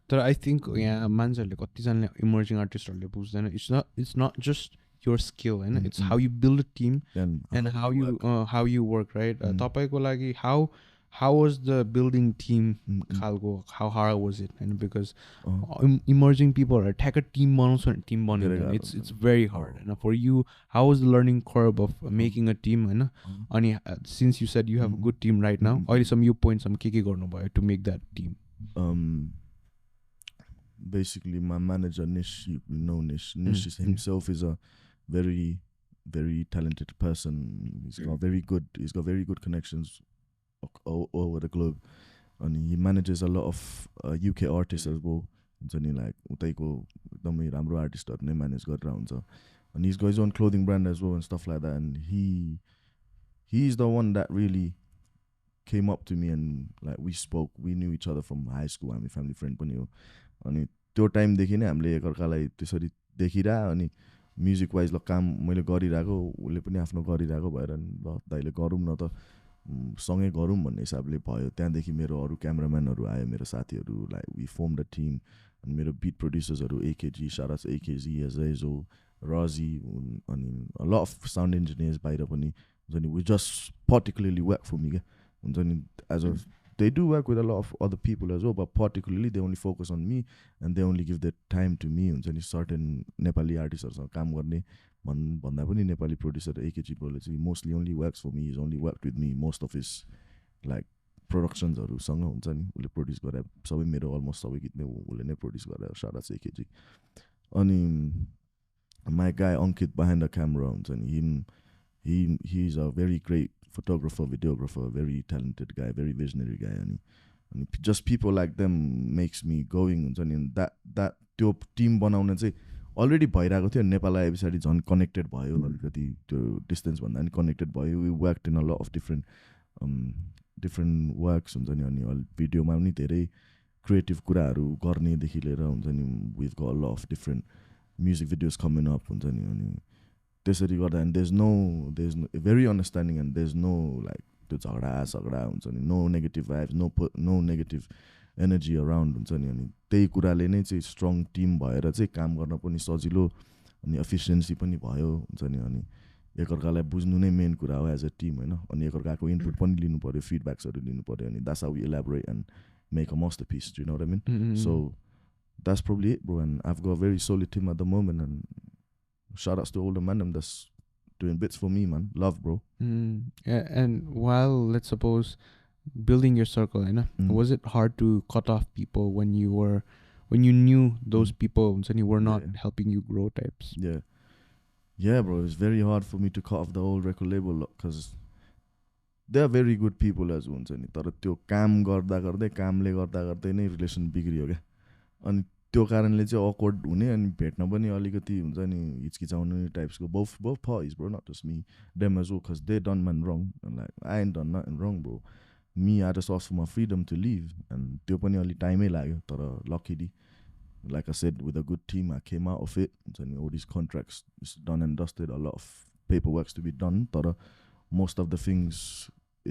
तर आई थिङ्क यहाँ मान्छेहरूले कतिजनाले इमर्जिङ आर्टिस्टहरूले बुझ्दैन. It's not just your skill, and it's how you build a team and how you work, right? Tapaiको लागि how was the building team खालको, how hard was it? And because emerging people are ठ्याक्क team बनाउँछ भने team बन्दैन, it's very hard. And for you, how was the learning curve of making a team, हैन? अनि since you said you have a good team right now, अहिलेसम्म यो पोइन्टसम्म के गर्नुभयो to make that team? Basically my manager Nish, you know Nish himself is a very, very talented person. He's got very good connections all over the globe, and he manages a lot of UK artists as well. हुन्छ नि, like उतैको एकदमै राम्रो आर्टिस्टहरू नै manage गरेर हुन्छ. And he's got his own clothing brand as well and stuff like that. And he's the one that really came up to me and like we knew each other from high school. हामी family friend पनि हो. अनि त्यो टाइमदेखि नै हामीले एकअर्कालाई त्यसरी देखिरह. अनि म्युजिक वाइज ल काम मैले गरिरहेको, उसले पनि आफ्नो गरिरहेको भएर ल दाइले गरौँ न त, सँगै गरौँ भन्ने हिसाबले भयो. त्यहाँदेखि मेरो अरू क्यामराम्यानहरू आयो, मेरो साथीहरू, like we form the team. अनि मेरो बिट प्रड्युसर्सहरू एकेजी, सारास एकेजी, एजो, रजी, अनि a lot of sound engineers बाहिर पनि हुन्छ नि. We just particularly work for me क्या हुन्छ नि. As a they do work with a lot of other people as well, but particularly they only focus on me and they only give their time to me. हुन्छ नि certain Nepali आर्टिस्टहरूसँग काम गर्ने भन्दा पनि Nepali producer AKG ब्रोले चाहिँ mostly only works for me, is only work with me. Most of his like प्रोडक्सन्सहरूसँग हुन्छ नि उसले प्रड्युस गरे सबै, मेरो अलमोस्ट सबै गीत नै उसले नै प्रड्युस गरेर, सारा चाहिँ एकेजी. अनि My guy Ankit behind the camera हुन्छ नि he's a very great photographer, videographer, very talented guy, very visionary guy अनि just people like them makes me going हुन्छ नि that त्यो टिम बनाउन चाहिँ अलरेडी भइरहेको थियो नेपाल आए पछाडि झन् कनेक्टेड भयो अलिकति त्यो डिस्टेन्स भन्दा पनि कनेक्टेड भयो we worked in a lot of different works हुन्छ नि अनि भिडियोमा पनि धेरै क्रिएटिभ कुराहरू गर्नेदेखि लिएर हुन्छ नि we've got a lot of different music videos coming up हुन्छ नि अनि त्यसरी गर्दा and there is no very understanding and there is no like त्यो झगडा हुन्छ नि no negative vibes no negative energy around हुन्छ नि अनि त्यही कुराले नै चाहिँ स्ट्रङ टिम भएर चाहिँ काम गर्न पनि सजिलो अनि एफिसियन्सी पनि भयो हुन्छ नि अनि एकअर्कालाई बुझ्नु नै मेन कुरा हो एज अ टिम होइन अनि एकअर्काको इनपुट पनि लिनु पऱ्यो फिडब्याक्सहरू लिनु पऱ्यो अनि that's how we elaborate and make a masterpiece you know what I mean so that's probably it, bro. And I've got a very solid team at the moment. And shout outs to all the man that's doing bits for me, man. Love, bro. And while, let's suppose, building your circle, was it hard to cut off people when you knew those people and you were not helping you grow types? Yeah, bro. It's very hard for me to cut off the whole record label because they are very good people as well. तर त्यो काम गर्दा गर्दै कामले गर्दा गर्दै नै relation बिग्रियो क्या अनि त्यो कारणले चाहिँ अकवर्ड हुने अनि भेट्न पनि अलिकति हुन्छ नि हिचकिचाउने टाइप्सको both parties bro not just me them as well because they done man wrong and like I ain't done nothing wrong bro me I just asked for my freedom to leave and त्यो पनि अलि टाइमै लाग्यो तर luckily like I said with a good team I came out of it हुन्छ नि all these contracts is done and dusted a lot of paperworks to be done तर most of the things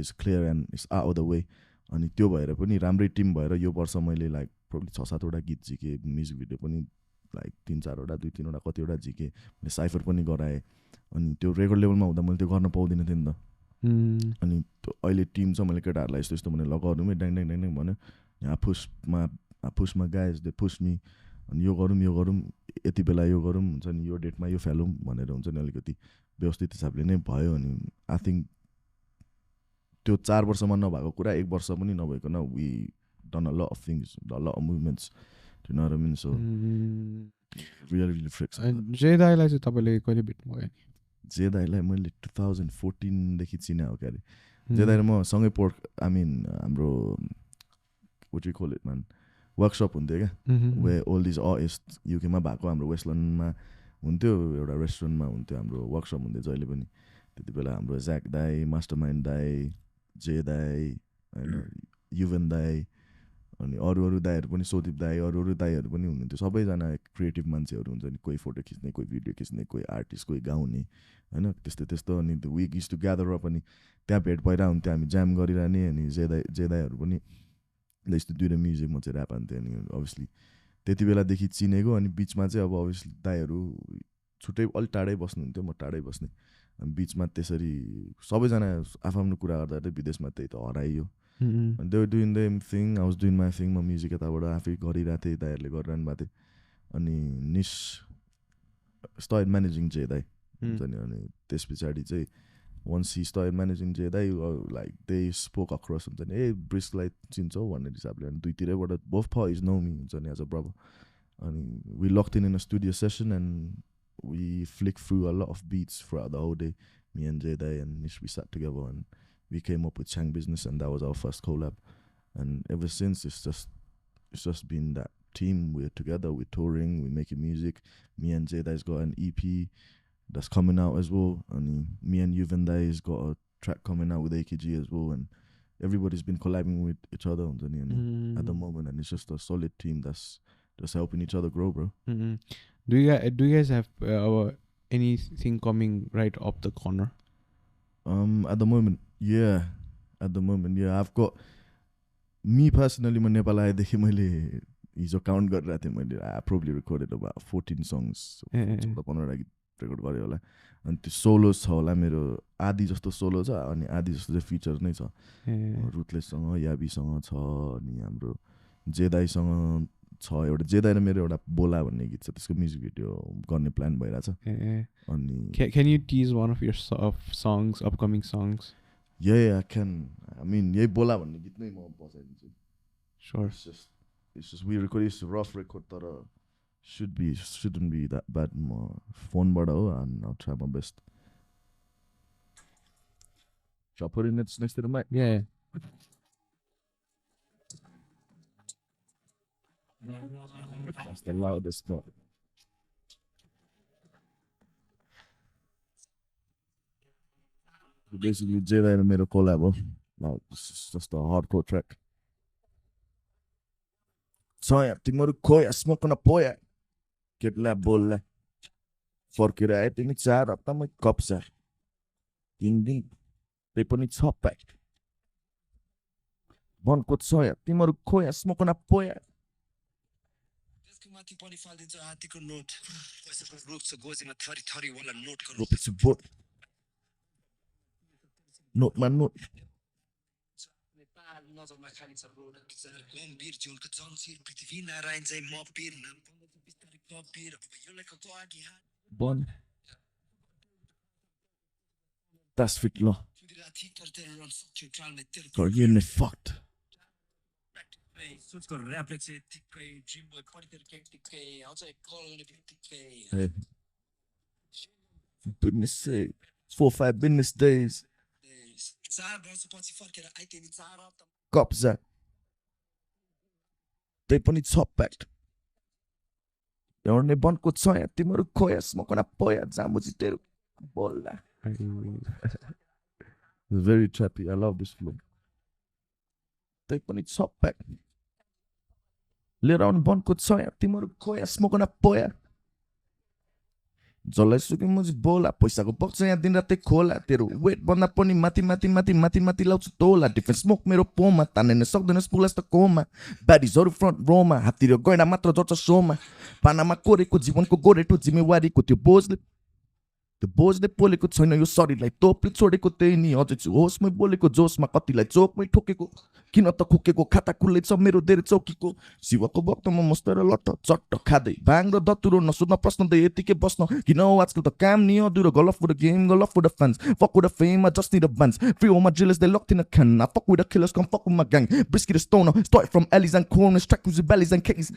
is clear and it's out of the way अनि त्यो भएर पनि राम्रै team भएर यो वर्ष मैले लाइक प्रोब्ली 6-7वटा गीत झिकेँ म्युजिक भिडियो पनि लाइक 3-4वटा 2-3वटा कतिवटा झिकेँ मैले साइफर पनि गराएँ अनि त्यो रेकर्ड लेभलमा हुँदा मैले त्यो गर्न पाउँदिनँ थिएँ नि त अनि अहिले टिम छ मैले केटाहरूलाई यस्तो यस्तो भने लगाउनुमै ड्याङ ड्याङ ड्याङ ड्याङ भन्यो यहाँ पुसमा गाइज दे पुस मी अनि यो गरौँ यति बेला यो गरौँ हुन्छ नि यो डेटमा यो फ्यालौँ भनेर हुन्छ नि अलिकति व्यवस्थित हिसाबले नै भयो अनि आई थिङ्क त्यो 4 वर्षमा नभएको कुरा 1 वर्ष पनि नभइकन we done a lot of things, a lot of movements. Do you know what I mean? So really fix. And Jedai चाहिँ तपाईले कहिले भेट्नु भयो नि? जेदाईलाई मैले 2014 देखि चिने हो क्यारे जेदाई र म सँगै I mean हाम्रो what do you call it man workshop हुन्थ्यो क्या where all these artists UK मा भएको हाम्रो वेस्टलन्डमा हुन्थ्यो एउटा रेस्टुरेन्टमा हुन्थ्यो हाम्रो वर्कसप हुन्थ्यो जहिले पनि त्यति बेला हाम्रो ज्याक दाई मास्टरमाइन्ड दाई जेदाई हैन युवन दाई अनि अरू दाईहरू पनि सोदीप दाई अरू दाईहरू पनि हुनुहुन्थ्यो सबैजना क्रिएटिभ मान्छेहरू हुन्छ नि कोही फोटो खिच्ने कोही भिडियो खिच्ने कोही आर्टिस्ट कोही गाउने होइन त्यस्तो अनि we used to gather up अनि त्यहाँ भेट भइरहेको हुन्थ्यो हामी जाम गरिरहने अनि जेदाईहरू पनि यस्तो दुईवटा म्युजिकमा चाहिँ ऱ्याप हान्थ्यो अनि अभियसली त्यति बेलादेखि चिनेको अनि बिचमा चाहिँ अब अभियसली दाईहरू छुट्टै अलिक टाढै बस्नुहुन्थ्यो म टाढै बस्ने अनि बिचमा त्यसरी सबैजना आफ्नो कुरा गर्दा विदेशमा त्यही त हराइयो and they were doing their thing I was doing my thing म म्युजिक यताबाट आफै गरिरहेको थिएँ दाईहरूले गरिरहनु भएको थियो अनि निस started managing जेदाई हुन्छ नि अनि त्यस पछाडि चाहिँ once he started managing जेदाई like they spoke across हुन्छ नि ए ब्रिस्कलाई चिन्छौ भन्ने हिसाबले अनि दुईतिरैबाट both parties know me हुन्छ नि as a brother अनि we locked in a studio session and we flicked through a lot of beats throughout the whole day me and Jedai and Nish we sat together and we came up with Chang Business and that was our first collab and ever since it's just been that team. We're together, we're touring, we're making music. Me and Jedai's got an EP that's coming out as well and me and Yuvendai's got a track coming out with AKG as well and everybody's been collabing with each other at the moment and it's just a solid team that's just helping each other grow, bro. Do you guys have anything coming right up the corner? At the moment, yeah. I've got me personally. My Nepal आएदेखि मैले हिजो count गरिरहेको थिएँ मैले. I probably recorded about 14 songs. 15 गीत record गरेँ होला. अनि त्यो सोलोज छ होला मेरो आधी जस्तो सोलो छ अनि आधी जस्तो चाहिँ फिचर नै छ. रुथलेससँग याबीसँग छ अनि हाम्रो जेदाईसँग छ एउटा जेदाई र मेरो एउटा बोला भन्ने गीत छ त्यसको म्युजिक भिडियो गर्ने प्लान भइरहेछ अनि can you tease one of your songs upcoming songs? Yeah, I can. I mean यही बोला भन्ने गीत नै म बजाइदिन्छु. Sure. It's just we recorded this rough record तर shouldn't be that bad. Phone but and I'll try my best. Shall I put it next to the mic? Yeah. That's the loudest part. Basically, Jada made a collab. Like, it's just a hardcore track. Soya, timaru koya, smoke on a poya. Get la bolla. Forkira, I think it's out of my cops. Ding ding. They put it hot back. Bon kot soya, timaru koya, smoke on a poya. It's a boat. Note my note. Bon. That's fit law. Or you're fucked. Hey. Business say 4-5 business days. Cops that. They put it top back. You're bon kot soya, timaru koya, smoke on a poya, zamuziteru. Bola. It's very trappy. I love this flow. They put it top back. Later on bon kot soya, timaru koya, smoke on a poya. जसलाई सुके मुझे बोला पैसाको box यहाँ दिन रातै खोला तेरो वेट बन्दा पनि माथि लाउँछु तोला डिफेन्स स्मोक मेरो पोमा तान्ने सक्दैनस् पुलास त कोमा ब्याडिजहरू फ्रन्ट रोमा हाततिर गैडा मात्र जर्छ सोमा पानामा कोरेको जीवनको गोरेटो जिम्मेवारीको त्यो बोझले पोलेको छैन यो शरीरलाई तोपले छोडेको त्यही नि अझै छु होसमै बोलेको जोसमा कतिलाई चोकमै ठोकेको किन त खोकेको खाता खुल्लै छ मेरो धेरै चौकीको शिवको वक्तमा मस्त र लट्ट चट्ट खाँदै बाङ र दत्तुरो नसोध्न प्रश्न दे यतिकै बस्न किन आजकल त काम नि अधुरो golf for the game golf for the fans fuck with the fame I just need a buns free all my drillers they locked in a can I fuck with the killers come fuck with my gang Brisky the stoner started from alleys and corners track with the bellies and case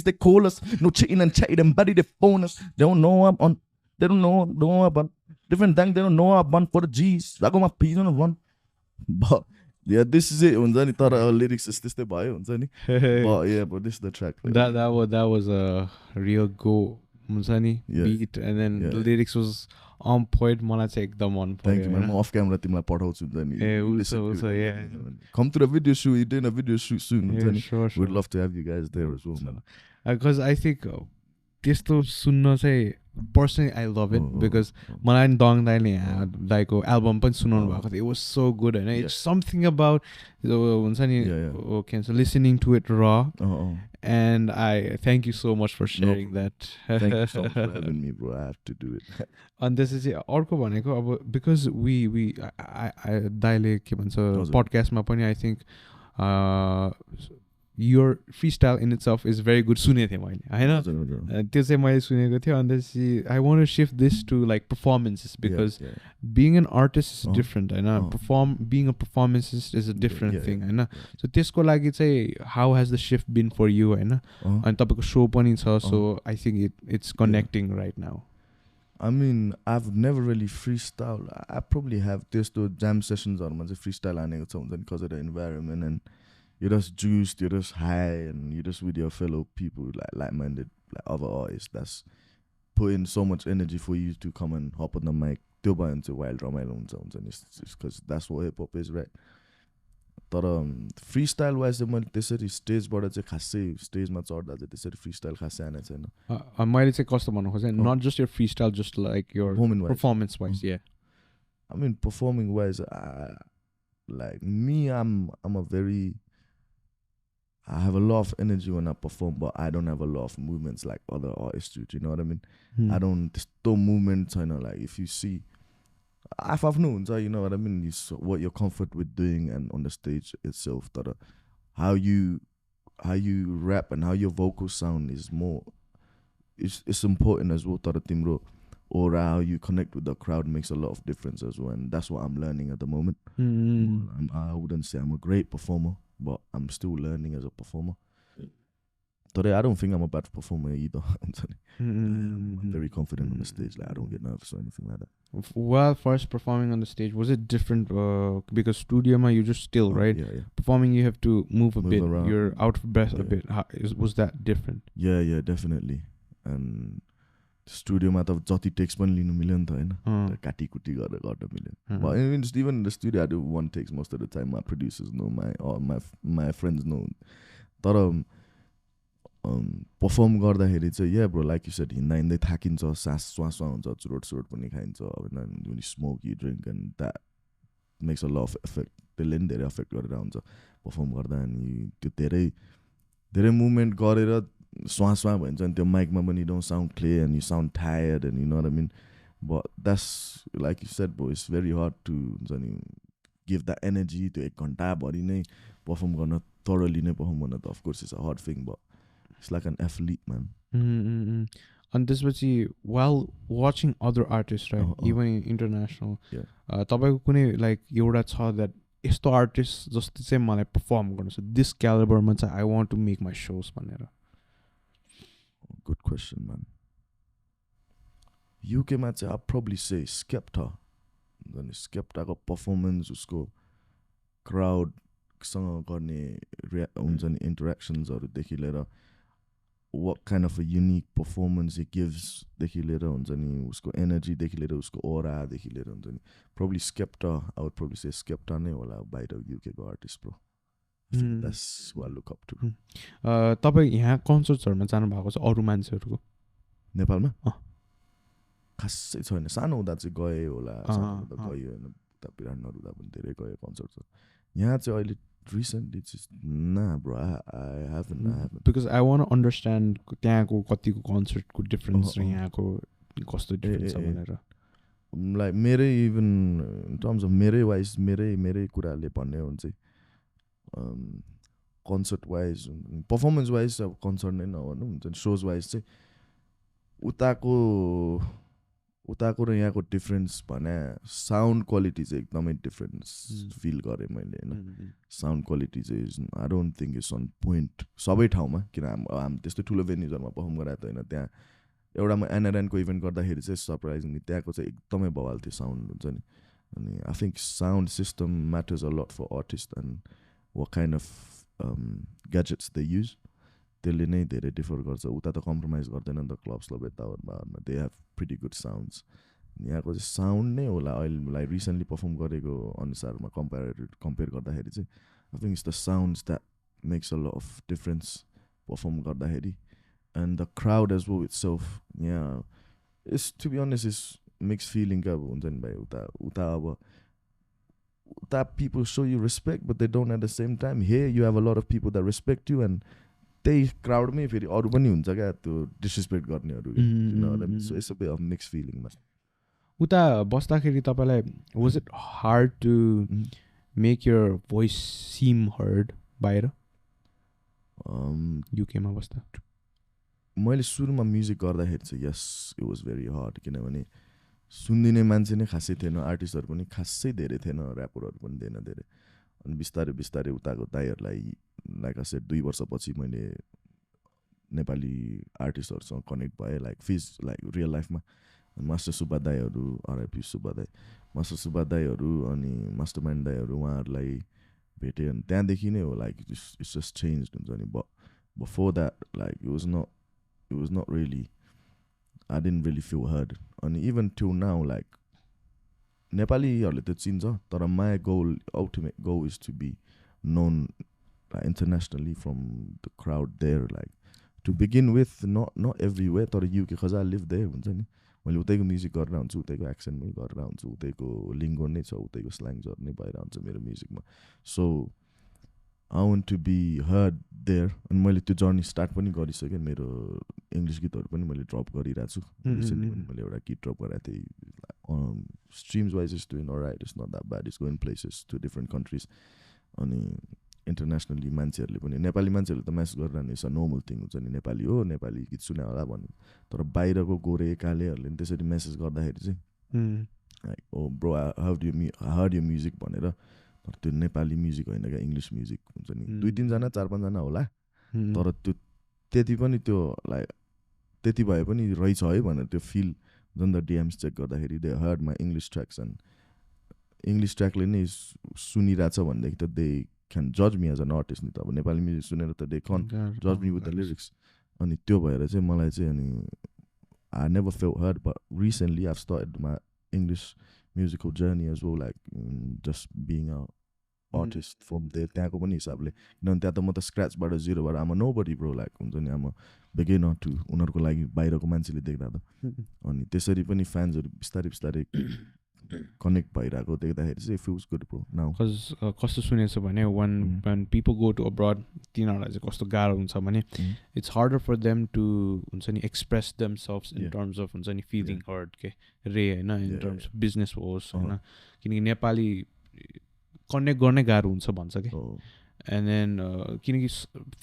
they call us no cheating and chatting and buddy they phone us they don't know I'm on they don't know about different things they don't know about for the G's I got my P's on the run but yeah, this is it. Unzani tara lyrics is this the bio. Unzani. But yeah, but this is the track. Like. That was a real go. Unzani beat and then the lyrics was on point. Mala check the one. Thank you, man. Off camera, team like part out Unzani. Yeah. Come to the video shoot. You're doing a video shoot soon. Yeah, sure. We'd love to have you guys there as well, man. Because I think त्यस्तो सुन्न चाहिँ personally I love it because मलाई दङ दाइको album पनि सुनाउनु भएको थियो it was so good and it's something about हुन्छ नि okay so listening to it raw and I thank you so much for sharing that. Thank you so much for having me, bro. I have to do it. And this is अर्को भनेको अब because we दाइले के भन्छ पडकास्टमा पनि I think your freestyle in itself is very good सुनेको थिएँ मैले हैन त्यो चाहिँ मैले सुनेको थिएँ and then I want to shift this to like performances because being an artist is different हैन being a performancist is a different thing हैन so त्यसको लागि चाहिँ how has the shift been for you हैन अनि तपाईको show पनि छ so I think it's connecting right now. I mean, I've never really freestyle. I probably have this to jam sessions or man freestyle haneको छ हुन्छ नि because of the environment and you're just juiced, you're just high, and you're just with your fellow people, like-minded, like other artists. That's putting so much energy for you to come and hop on the mic. Tioba into wild drama sounds, and it's because that's what hip hop is, right? But freestyle wise, they said stage, but it's a khase stage much order. They said freestyle khase and it's I might say customer not just your freestyle, just like your performance wise, yeah. I mean, performing wise, like me, I'm a very. I have a lot of energy when I perform, but I don't have a lot of movements like other artists do. You know what I mean? I don't, there's no movements, you know, like if you see, I've known, so you know what I mean? It's what you're comfort with doing and on the stage itself, that how you rap and how your vocals sound is more, it's important as well, that timro, or how you connect with the crowd makes a lot of difference as well, and that's what I'm learning at the moment. I wouldn't say I'm a great performer, but I'm still learning as a performer. तर I don't think I'm a bad performer either. I'm very confident on the stage. Like I don't get nervous or anything like that. While first performing on the stage, was it different? Because studio ma, you just still, right? Yeah. Performing, you have to move a bit. Around. You're out of breath a bit. Was that different? Yeah, definitely. And studio ma त जति takes पनि लिनु मिल्यो नि त हैन काटीकुटी गरेर गर्न मिल्यो but even in the studio I do one takes most of the time. My producers know, my friends know. तर perform गर्दाखेरि चाहिँ yeah bro, like you said, हिँड्दै थाकिन्छ, सास स्वास हुन्छ, चुरोट पनि खाइन्छ. अब when you smoke, you drink, and that makes a lot of effect. त्यसले नि धेरै अफेक्ट गरेर हुन्छ perform गर्दा. अनि त्यो धेरै मुभमेन्ट गरेर स्वासमा भन्छ अनि त्यो माइकमा पनि you don't sound clear and you sound tired, and you know what I mean. But that's like you said bro, it's very hard to give that energy to 1 घण्टा भरि नै perform गर्न, thoroughly नै perform गर्न. Of course it's a hard thing, but it's like an athlete, man. And this was while watching other artists, right? Even international. तपाईको कुनै like एउटा छ that यस्तो artist जस्तो चाहिँ मलाई perform गर्नु छ, this caliber मा चाहिँ I want to make my shows भनेर. Good question, man. UK मा चाहिँ I'd probably say Skepta. Then Skepta को performance, उसको crowd सँग गर्ने हुन्छ नि interactions हरु देखि लिएर what kind of a unique performance he gives देखि लिएर हुन्छ नि, उसको energy देखि लिएर, उसको aura देखि लिएर हुन्छ नि. Probably Skepta. I would probably say Skepta नै होला बाहिर UK को artist bro. I think that's who I look up to. तपाई यहाँ कन्सर्ट्सहरुमा जानु भएको छ अरु मान्छेहरुको नेपालमा? खासै छैन. सानो हुँदा चाहिँ गए होला, सानो हुँदा गयो हैन. विराटनगर हुँदा पनि धेरै गए कन्सर्ट्स. यहाँ चाहिँ अहिले recently just nah bro, I haven't. Because I want to understand त्यहाँको कतिको कन्सर्टको डिफरेन्स र यहाँको कस्तो डिफरेन्स छ भनेर. Like मेरै even in terms of मेरै wise मेरै कुराले भन्ने हो भने चाहिँ concert wise, performance wise अब कन्सर्ट नै नभन्नु हुन्छ. shows wise चाहिँ उताको र यहाँको डिफरेन्स भने साउन्ड क्वालिटी चाहिँ एकदमै डिफरेन्स फिल गरेँ मैले हैन. साउन्ड क्वालिटी चाहिँ I don't think it's on point सबै ठाउँमा, किन हामी त्यस्तो ठुलो भेन्युजहरुमा परफर्म गराए त हैन. त्यहाँ एउटा म एनआरएन को इभेन्ट गर्दाखेरि चाहिँ सरप्राइजिङली त्यहाँको चाहिँ एकदमै बवाल थियो साउन्ड हुन्छ नि. अनि I think sound system matters a lot for artists and what kind of gadgets they use. त्यसले नै धेरै डिफर गर्छ. उता त कम्प्रोमाइज गर्दैन नि त क्लब्स ल यताहरुमा. They have pretty good sounds. यहाँको चाहिँ साउन्ड नै होला अहिले लाइक रिसेन्टली परफर्म गरेको अनुसारमा कम्पेयर गर्दाखेरि चाहिँ I think it's the sounds that makes a lot of difference perform गर्दाखेरि. And the crowd as well itself, yeah, it's, to be honest, it's mixed feeling का हुन्छ नि भाइ. उता अब उता people show you respect but they don't at the same time. Here you have a lot of people that respect you and त्यही क्राउडमै फेरि अरु पनि हुन्छ क्या त्यो disrespect गर्नेहरु, you know what I mean? So it's a bit of mixed feeling. उता बस्दाखेरि तपाईलाई was it hard to make your voice seem heard बाहिर UK मा बस्दा? मैले सुरुमा म्युजिक गर्दाखेरि चाहिँ yes, it was very hard, किनभने सुन्दिने मान्छे नै खासै थिएन, आर्टिस्टहरु पनि खासै धेरै थिएन, र्यापरहरु पनि थिएन धेरै. अनि बिस्तारै उताको दाइहरुलाई लाइक I said 2 वर्षपछि मैले नेपाली आर्टिस्टहरुसँग कनेक्ट भए लाइक रियल लाइफमा. मास्टर सुब्बा दाइहरु, आरआइपी सुब्बा दाइ, मास्टर सुब्बा दाइहरु अनि मास्टरमाइन्ड दाइहरु उहाँहरुलाई भेटे. अनि त्यहाँदेखि नै हो लाइक it's just changed हुन्छ नि. But before that like it was not really, I didn't really feel heard. And even till now like नेपालीहरुले त चिन्छ तर my ultimate goal is to be known internationally from the crowd there, like to begin with, not everywhere तर UK cuz I live there हुन्छ नि. मैले उतैको music गरेर हुन्छु, उतैको एक्सेन्टमै गरेर हुन्छु, उतैको लिङ्गो नै छ, उतैको स्ल्याङ्ग्सहरु नै भएर हुन्छ मेरो म्युजिकमा. So I want to be heard there. अनि मैले त्यो जर्नी स्टार्ट पनि गरिसकेँ. मेरो इंग्लिश गीतहरु पनि मैले ड्रप गरिरहेको छु. रिसेन्टली पनि मैले एउटा गीत ड्रप गरेको थिएँ. Streams wise it's doing alright, it's not that bad, it's going places to different countries. अनि इन्टरनेसनली मान्छेहरुले पनि, नेपाली मान्छेहरुले त मेसेज गरिरहनु इट्स अ नर्मल थिङ हुन्छ नि, नेपाली हो, नेपाली गीत सुने होला भन्नु. तर बाहिरको गोरे कालेहरुले त्यसरी मेसेज गर्दाखेरि चाहिँ like oh bro I heard your music भनेर. तर त्यो नेपाली म्युजिक होइन क्या, इंग्लिश म्युजिक हुन्छ नि. 2-3 जना 4-5 जना होला तर त्यो त्यति पनि त्यो लाइक त्यति भए पनि रहेछ है भनेर त्यो फिल जुन त डिएम्स चेक गर्दाखेरि they heard my English tracks and English ट्र्याकले नै सुनिरहेछ भनेदेखि त दे क्यान जज मी एज एन आर्टिस्ट नि त अब नेपाली म्युजिक सुनेर त दे कन जज मी विथ द लिरिक्स अनि त्यो भएर चाहिँ मलाई चाहिँ अनि I never felt heard but recently I started my English musical journey as well like just being a artist from त्यहाँको पनि हिसाबले किनभने त्यहाँ त म त स्क्रैचबाट जिरोबाट आमा नो बडी ब्रो लाइक हुन्छ नि आमा बेगै नटु उनीहरूको लागि बाहिरको मान्छेले देख्दा त अनि त्यसरी पनि फ्यान्सहरू बिस्तारै बिस्तारै कनेक्ट भइरहेको देख्दाखेरि चाहिँ फिल्स गुड ब्रो नाउ कस्तो सुनेको छ भने when people go to abroad तिनीहरूलाई चाहिँ कस्तो गाह्रो हुन्छ भने it's harder for them to हुन्छ नि express themselves in terms of हुन्छ नि feeling hurt के रे होइन in terms of business होस् होइन किनकि नेपाली कनेक्ट गर्नै गाह्रो हुन्छ भन्छ कि and then किनकि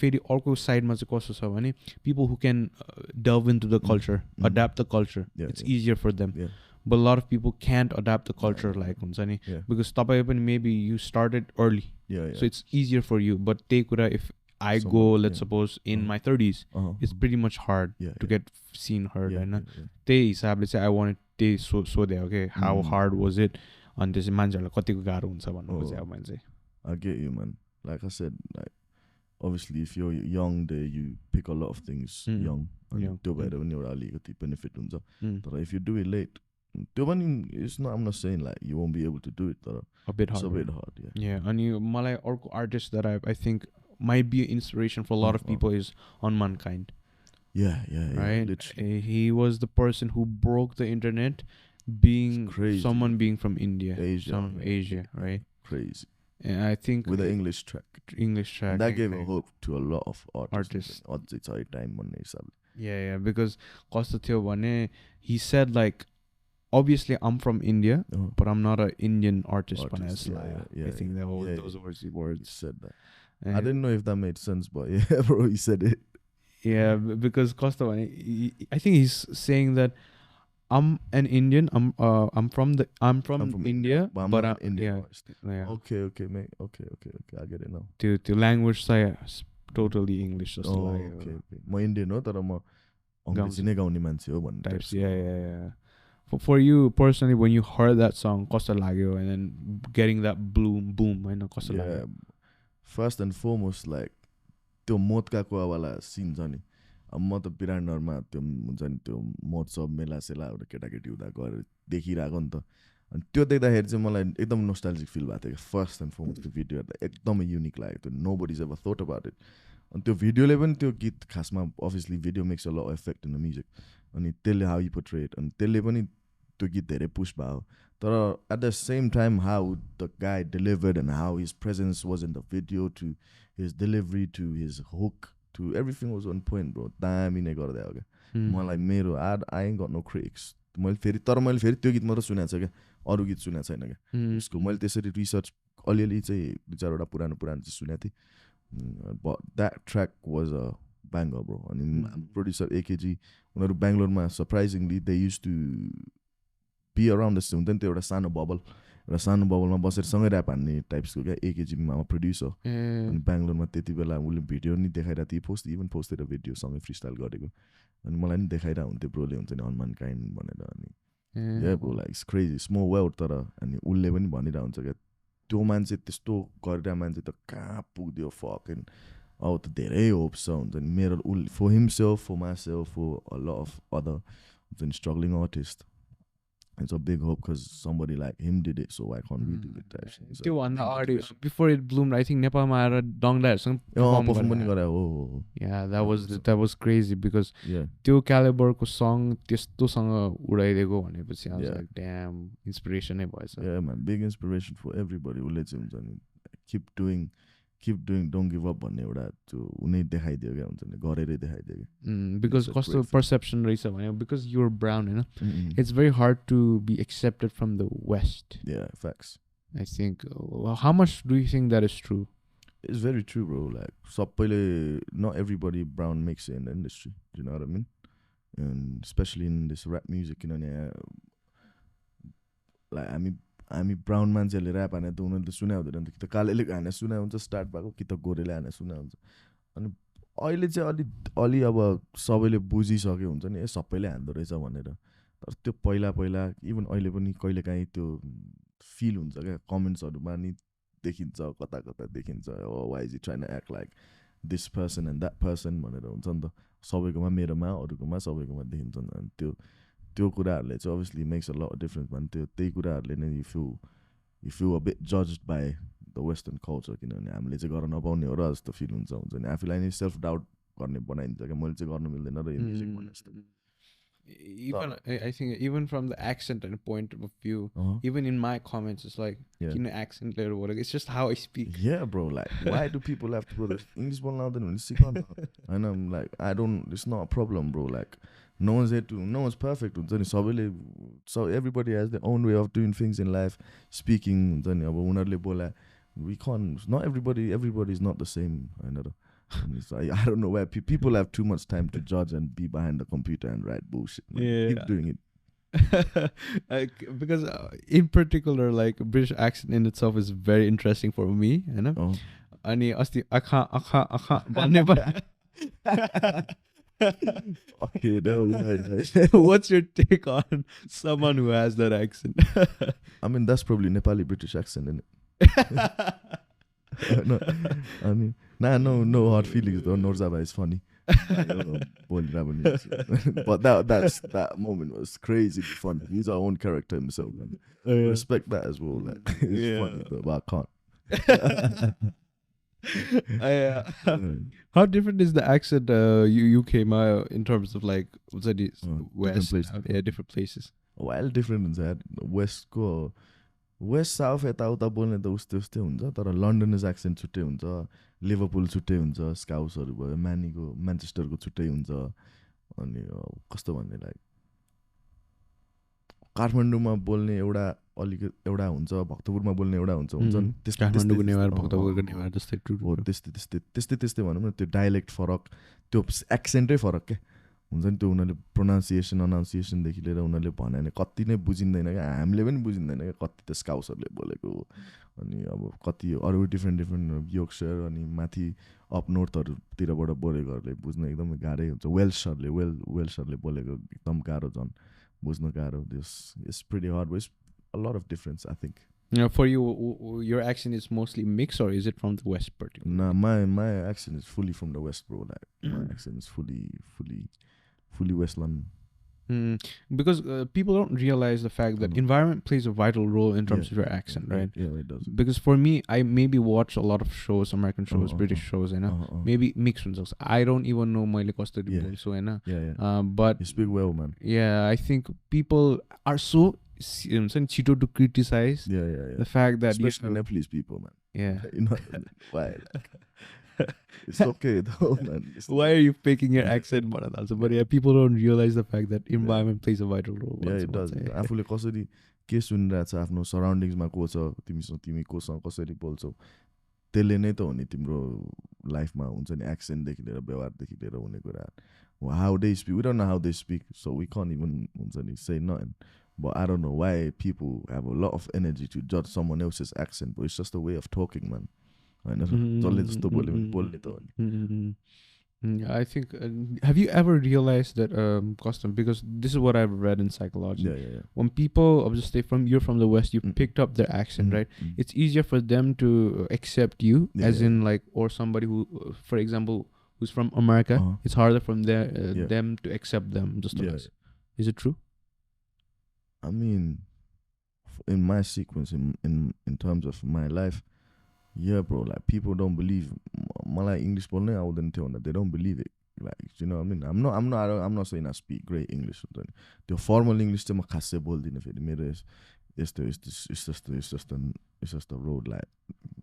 फेरि अर्को साइडमा चाहिँ कस्तो छ भने people who can delve into the culture adapt the culture it's easier for them but a lot of people can't adapt the culture like हुन्छ नि because तपाईँ पनि maybe you started early so it's easier for you but त्यही कुरा if I go let's suppose in my 30s it's pretty much hard to get seen heard होइन त्यही हिसाबले चाहिँ I wanted त्यही सोधेँ okay how hard was it अनि त्यसै मान्छेहरूलाई कतिको गाह्रो हुन्छ भन्नु खोजेँ अब मैले चाहिँ I get you man like I said like obviously if you're young there you pick a lot of things young त्यो भएर पनि एउटा अलिकति बेनिफिट हुन्छ तर if you do it late त्यो पनि it's not I'm not saying like you won't be able to do it तर a bit hard yeah अनि मलाई अर्को artist that I think might be an inspiration for a lot of people is On Mankind right literally. He was the person who broke the internet being someone being from India Asia right crazy and I think with the English track and that gave a hope to a lot of artists it's high time भन्ने हिसाबले yeah because कस्तो थियो भने he said like obviously I'm from India but I'm not an Indian artist I think that was those words he said that I didn't know if that made sense but yeah bro he said it yeah because Costa I think he's saying that I'm an Indian I'm from India but I'm not an Indian artist okay mate okay I get it now the language is totally English just okay म Indian हो तर म अङ्ग्रेजी नै गाउने मान्छे हो भन्ने types yeah for you personally when you heard that song कस्तो लाग्यो and then getting that boom हैन कस्तो लाग्यो first and foremost like त्यो मोदकाको वाला सिन छ नि अब म त विराटनगरमा त्यो हुन्छ नि त्यो महोत्सव मेला सेलाहरू केटाकेटी हुँदा गएर देखिरहेको नि त अनि त्यो देख्दाखेरि चाहिँ मलाई एकदम नोस्टाल्जिक फिल भएको थियो फर्स्ट एन्ड फोरमोस्ट त्यो भिडियो हेर्दा एकदमै युनिक लाग्यो त्यो nobody is ever thought about it अनि त्यो भिडियोले पनि त्यो गीत खासमा obviously video makes a lot effect in the music अनि त्यसले हाउ यु पोर्ट्रेट अनि त्यसले पनि त्यो गीत धेरै पुश भयो तर at the same time how the guy delivered and how his presence was in the video to his delivery to his hook to everything was on point bro दामी नै गर्दै हो क्या मलाई मेरो आई गट नो क्रिटिक्स मैले फेरि त्यो गीत मात्र सुनेको छ क्या अरू गीत सुनेको छैन क्या उसको मैले त्यसरी रिसर्च अलिअलि चाहिँ 2-4वटा पुरानो चाहिँ सुनेको थिएँ but that track was a banger bro अनि प्रोड्युसर एकेजी उनीहरू बेङ्गलोरमा surprisingly they use to be around the हुन्छ नि त्यो एउटा सानो बबलमा बसेर सँगै ऱ्याप हान्ने टाइप्सको क्या एकेजीमा प्रड्युसर अनि बेङ्गलोरमा त्यति बेला उसले भिडियो नि देखाइरहेको थियो इभन पोस्टेर भिडियो सँगै फ्री स्टाइल गरेको अनि मलाई नि देखाइरहेको हुन्थ्यो ब्रोले हुन्छ नि On Mankind भनेर अनि yeah bro like crazy small world तर अनि उसले पनि भनिरहेको हुन्छ क्या त्यो मान्छे त्यस्तो गरिरहेको मान्छे त कहाँ पुग्यो फकिङ अब त धेरै होप्स छ हुन्छ नि मेरो for himself for myself for a lot of other हुन्छ नि struggling artist it's a big hope because somebody like him did it so why can't we do it त्यो भन्दा अगाडि before it bloomed I think नेपालमा आएर डङलाहरूसँग perform पनि गरे हो yeah that was crazy because त्यो क्यालिबरको सङ त्यस्तोसँग उडाइदिएको भनेपछि I was like damn inspiration नै भएछ yeah man big inspiration for everybody उसले चाहिँ हुन्छ नि keep doing don't give up भन्ने एउटा त्यो उनी देखाइदियो क्या हुन्छ नि गरेरै देखाइदियो क्या because कस्तो perception रहेछ भने because you're brown हैन it's very hard to be accepted from the west yeah facts I think how much do you think that is true it's very true bro like सबैले not everybody brown makes it in the industry do you know what I mean and especially in this rap music किनभने like हामी brown मान्छेहरूले rap हाने त उनीहरूले त सुने हुँदैन नि त कि त कालेले हाने सुने हुन्छ स्टार्ट भएको कि त गोरेले हाने सुने हुन्छ अनि अहिले चाहिँ अलि अब सबैले बुझिसक्यो हुन्छ नि सबैले हान्दो रहेछ भनेर तर त्यो पहिला इभन अहिले पनि कहिलेकाहीँ त्यो फिल हुन्छ क्या कमेन्ट्सहरूमा नि देखिन्छ कता देखिन्छ why is it trying to act like this person and that person भनेर हुन्छ नि त सबैकोमा मेरोमा अरूकोमा सबैकोमा देखिन्छ नि अनि त्यो कुराहरूले चाहिँ obviously makes a lot difference भने त्यही कुराहरूले नै you fill a bit judged by the western culture किनभने हामीले चाहिँ गर्न नपाउने हो र जस्तो फिल हुन्छ नि आफूलाई नै सेल्फ डाउट गर्ने बनाइदिन्छ क्या मैले चाहिँ गर्नु मिल्दैन र यो म्युजिक भने जस्तो Even I think even from the accent and point of view, even in my comments, it's like you know accent later whatever. It's just how I speak. Yeah, bro. Like, why do people have to go to English? Well, now then, and I'm like, I don't. It's not a problem, bro. Like, no one's perfect. So everybody has their own way of doing things in life. Speaking, we can't. Not everybody is not the same. I know. And it's like, I don't know why people have too much time to judge and be behind the computer and write bullshit. Keep doing it. Because in particular, like British accent in itself is very interesting for me, you know. Ani asti akha bhanne Okay, no. What's your take on someone who has that accent? I mean, that's probably Nepali British accent, isn't it? No, I mean, no hard feelings though. Norzaba is funny. But that moment was crazy funny. He's our own character himself. Respect that as well. Like, it's funny though, but I can't. How different is the accent you came out in terms of like what's that west? Different places. Well, different in that west south यताउता बोल्ने त उस्तै हुन्छ तर लन्डनिज accent छुट्टै हुन्छ Liverpool छुट्टै हुन्छ स्काउसहरू भयो म्यान्चेस्टरको छुट्टै हुन्छ अनि कस्तो भन्ने लाइक काठमाडौँमा बोल्ने एउटा हुन्छ भक्तपुरमा बोल्ने एउटा हुन्छ नि त्यस्तै भनौँ न त्यो डाइलेक्ट फरक त्यो एक्सेन्टै फरक क्या हुन्छ नि त्यो उनीहरूले प्रोनाउन्सिएसनदेखि लिएर उनीहरूले भने भने कति नै बुझिँदैन क्या हामीले पनि बुझिँदैन क्या कति त स्काउसहरूले बोलेको अनि अब कति अरू डिफ्रेन्ट योर्कसायर अनि माथि अप नर्थहरूतिरबाट बोलेकोहरूले बुझ्न एकदमै गाह्रै हुन्छ वेल्सहरूले बोलेको एकदम गाह्रो झन् बुझ्न गाह्रो this it's pretty hard it's a lot of difference I think For you, your accent is mostly mixed, or is it from the west particularly? No, my accent is fully from the west, bro. Like my accent is fully West London. Because people don't realize the fact that environment plays a vital role in terms of your accent, right? Yeah, it does. Because for me, I maybe watch a lot of shows, American shows, British shows, you know, maybe mixed ones. I don't even know my so, you know. But you speak well, man. Yeah, I think people are so cheato to criticize the fact that especially Nepalese people, man. Yeah. You know why? It's okay though, man. Why are you faking your accent? But yeah, people don't realize the fact that environment plays a vital role. Yeah, it does. आफूले कसरी के सुनिरहेछ आफ्नो सराउन्डिङ्समा को छ तिमी कोसँग कसरी बोल्छौ त्यसले नै त हो नि तिम्रो लाइफमा हुन्छ नि एक्सेन्टदेखि लिएर व्यवहारदेखि लिएर हुने कुरा how they speak. We don't know how they speak, so we can't even say nothing. But I don't know why people have a lot of energy to judge someone else's accent, but it's just a way of talking, man. I I think have you ever realized that custom, because this is what I've read in psychology, when people just you're from the west, you picked up their accent, right? It's easier for them to accept you as in like, or somebody who for example who's from America, it's harder from them to accept them just because. Is it true? I mean, in my sequence, in terms of my life, yeah, bro, like people don't believe my English I wouldn't tell them, they don't believe it. Like, you know what I mean? I'm not saying I speak great English. The formal English is just the road, like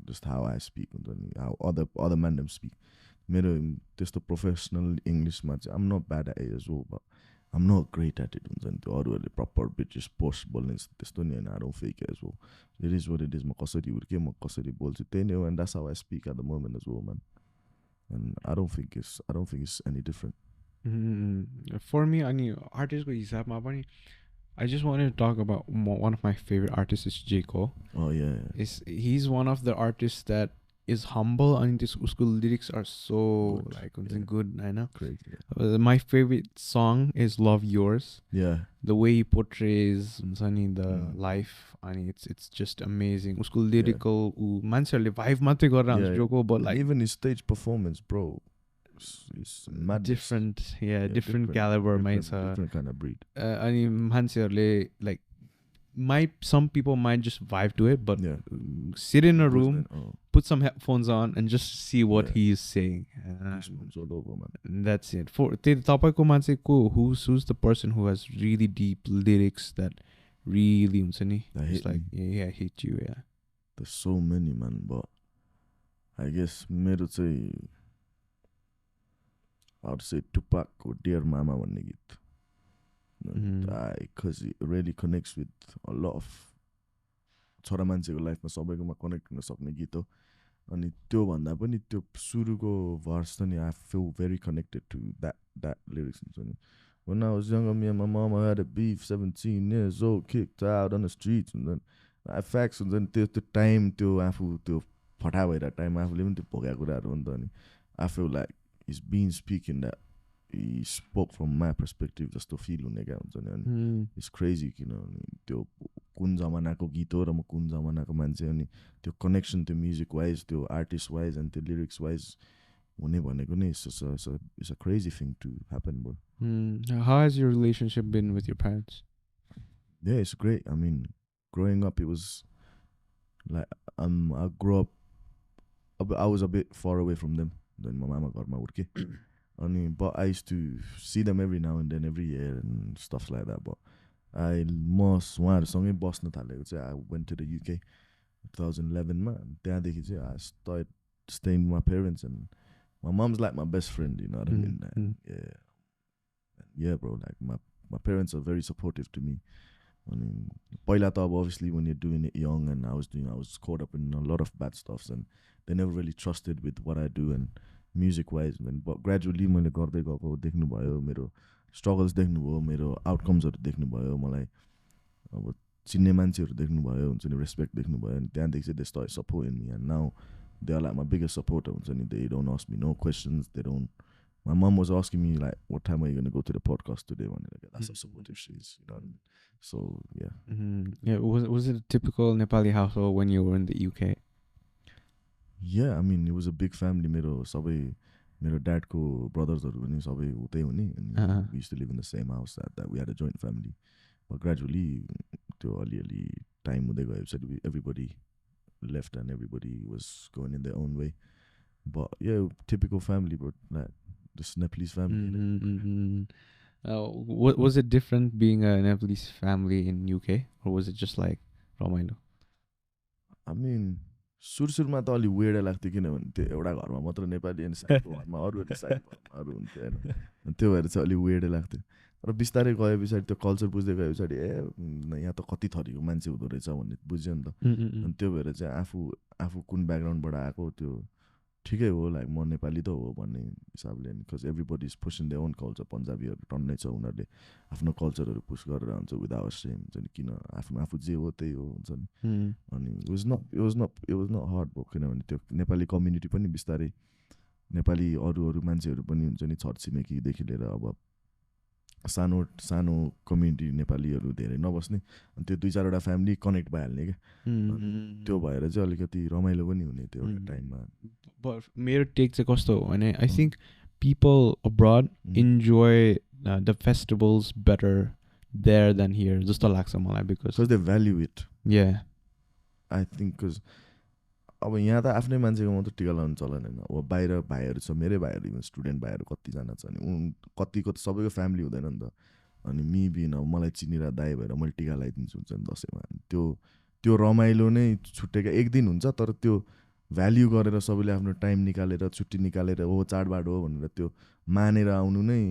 just how I speak and how other men them speak. Just the professional English much. I'm not bad at it as well, but I'm not great at it. Or the proper British possible and I don't fake it as well. It is what it is. And that's how I speak at the moment as well, man. And I don't think it's any different. For me, I just wanted to talk about one of my favorite artists is J. Cole. Oh yeah. He's one of the artists that is humble and this उसको lyrics are so like good, I know. Crazy. My favorite song is Love Yours. Yeah. The way he portrays the life and it's just amazing. उसको lyrical मान्छेहरुले vibe मात्रै गरेर हुन्छ जोको, but like even his stage performance, bro, is mad. Different caliber, different kind of breed. अनि मान्छेहरुले like some people might just vibe to it, but sit in a room, put some headphones on and just see what he is saying. That's it. For tapaiको मान्छे को who's the person who has really deep lyrics that really हुन्छ नि, it's like I hate you. There's so many, man, but I guess मेरो चाहिँ I would say Tupac or Dear Mama भन्ने गीत. Because it really connects with a lot of छोरा मान्छेको लाइफमा सबैकोमा कनेक्ट हुन सक्ने गीत हो. अनि त्यो भन्दा पनि त्यो सुरुको भर्स त नि I feel very connected to that lyrics हुन्छ नि. When I was younger, me and my mama had a beef, 17 years old, kicked out on the streets. And then facts हुन्छ नि त्यो टाइम त्यो आफू त्यो फटा भइरहेको टाइम आफूले पनि त्यो भोगेको कुराहरू हो नि त. अनि I feel like he's been speaking that he spoke from my perspective जस्तो फिल हुने क्या हुन्छ नि. अनि it's crazy किनभने त्यो कुन जमानाको गीत हो र म कुन जमानाको मान्छे. अनि त्यो कनेक्सन त्यो म्युजिक वाइज त्यो आर्टिस्ट वाइज अनि त्यो लिरिक्स वाइज हुने भनेको नै it's a crazy thing to happen, bro. How has your relationship been with your parents? Yeah, it's great. I mean, growing up, it was like I grew up. I was a bit far away from them. Then my mama got my work. But I used to see them every now and then, every year and stuff like that. But I most wanted something Boston. I went to the UK 2011, man. I started staying with my parents, and my mom's like my best friend, you know what I mean? Yeah, bro. Like my parents are very supportive to me. I mean, obviously when you're doing it young, and I was caught up in a lot of bad stuff, and they never really trusted with what I do and music wise. But gradually मैले गर्दै गएको देख्नु भयो, मेरो struggles देख्नु भयो, मेरो outcomes हरु देख्नु भयो, मलाई अब चिन्ने मान्छेहरु देख्नु भयो, हुन्छ नि respect देख्नु भयो, अनि त्यहाँदेखि चाहिँ they started supporting me, and now they are like my biggest supporter, हुन्छ नि. They don't ask me no questions, they don't. My mom was asking me like, what time are you going to go to the podcast today? That's how supportive she is, you know what I mean? So yeah. Yeah, was it a typical Nepali household when you were in the UK? Yeah, I mean, it was a big family. मेरो dadको brothersहरु पनि सबै उतै हुने, and we used to live in the same house that we had a joint family. But gradually त्यो अलिअलि time हुँदै गएपछि everybody left and everybody was going in their own way. But yeah, typical family, bro. Like this Nepalese family. What was it different being a Nepalese family in UK, or was it just like Ramailo? I mean, सुरुमा त अलि वेड लाग्थ्यो किनभने त्यो एउटा घरमा मात्र नेपाली अनि साइडको घरमा अरूले साइडको घरमा अरू हुन्थ्यो हैन. त्यो भएर चाहिँ अलि वेड लाग्थ्यो. र बिस्तारै गए पछाडि त्यो कल्चर बुझ्दै गए पछाडि यहाँ त कति थरीको मान्छे हुँदो रहेछ भन्ने बुझ्यो नि त. अनि त्यो भएर चाहिँ आफू कुन ब्याकग्राउन्डबाट आएको त्यो ठिकै हो, लाइक म नेपाली त हो भन्ने हिसाबले. Because everybody is pushing their own culture. पन्जाबीहरू टन्नै छ, उनीहरूले आफ्नो कल्चरहरू पुस गरेर हुन्छ विदाउट सेम, हुन्छ नि. किन आफू जे हो त्यही हो, हुन्छ नि. अनि इट वाज नट हार्ड भयो किनभने त्यो नेपाली कम्युनिटी पनि बिस्तारै नेपाली अरू मान्छेहरू पनि हुन्छ नि, छर छिमेकीदेखि लिएर अब सानो कम्युनिटी नेपालीहरू धेरै नबस्ने, अनि त्यो 2-4वटा फ्यामिली कनेक्ट भइहाल्ने क्या. त्यो भएर चाहिँ अलिकति रमाइलो पनि हुने त्यो एउटा टाइममा. मेरो टेक चाहिँ कस्तो हो भने I think people abroad enjoy the festivals better there than here जस्तो लाग्छ मलाई. Because they value it. Yeah I think because अब यहाँ त आफ्नै मान्छेको मात्र टिका लगाउनु चलन होइन. अब बाहिर भाइहरू छ, मेरै भाइहरू, इभन स्टुडेन्ट भाइहरू कतिजना छ, अनि कतिको त सबैको फ्यामिली हुँदैन नि त. अनि मी बिन अब मलाई चिनेर दाइ भएर मैले टिका लगाइदिन्छु हुन्छ नि दसैँमा. त्यो रमाइलो नै छुट्टेको एक दिन हुन्छ, तर त्यो भ्याल्यु गरेर सबैले आफ्नो टाइम निकालेर छुट्टी निकालेर हो चाडबाड हो भनेर त्यो मानेर आउनु नै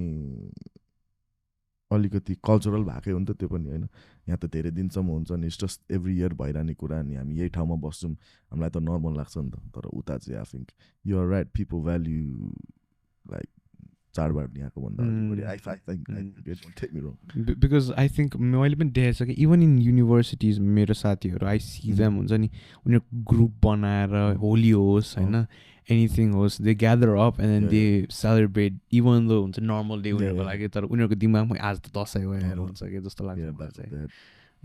अलिकति कल्चरल भएकै हो नि त त्यो पनि होइन. यहाँ त धेरै दिनसम्म हुन्छ नि, इट्स जस्ट एभ्री इयर भइरहने कुरा. अनि हामी यही ठाउँमा बस्छौँ, हामीलाई त नर्मल लाग्छ नि त. तर उता चाहिँ I think you are right, people value like चाडबाड यहाँको भन्दा बढी I think take me wrong. Because I think मैले पनि देखेको छ कि इभन इन युनिभर्सिटिज मेरो साथीहरू आई सी देम हुन्छ नि उनीहरू ग्रुप बनाएर होली होस् होइन एनिथिङ होस् they gather up and then they celebrate even though हुन्छ नर्मल डे उनीहरूको लागि तर उनीहरूको दिमागमा आज त दसैँ हो हेर हुन्छ कि जस्तो लाग्छ मलाई चाहिँ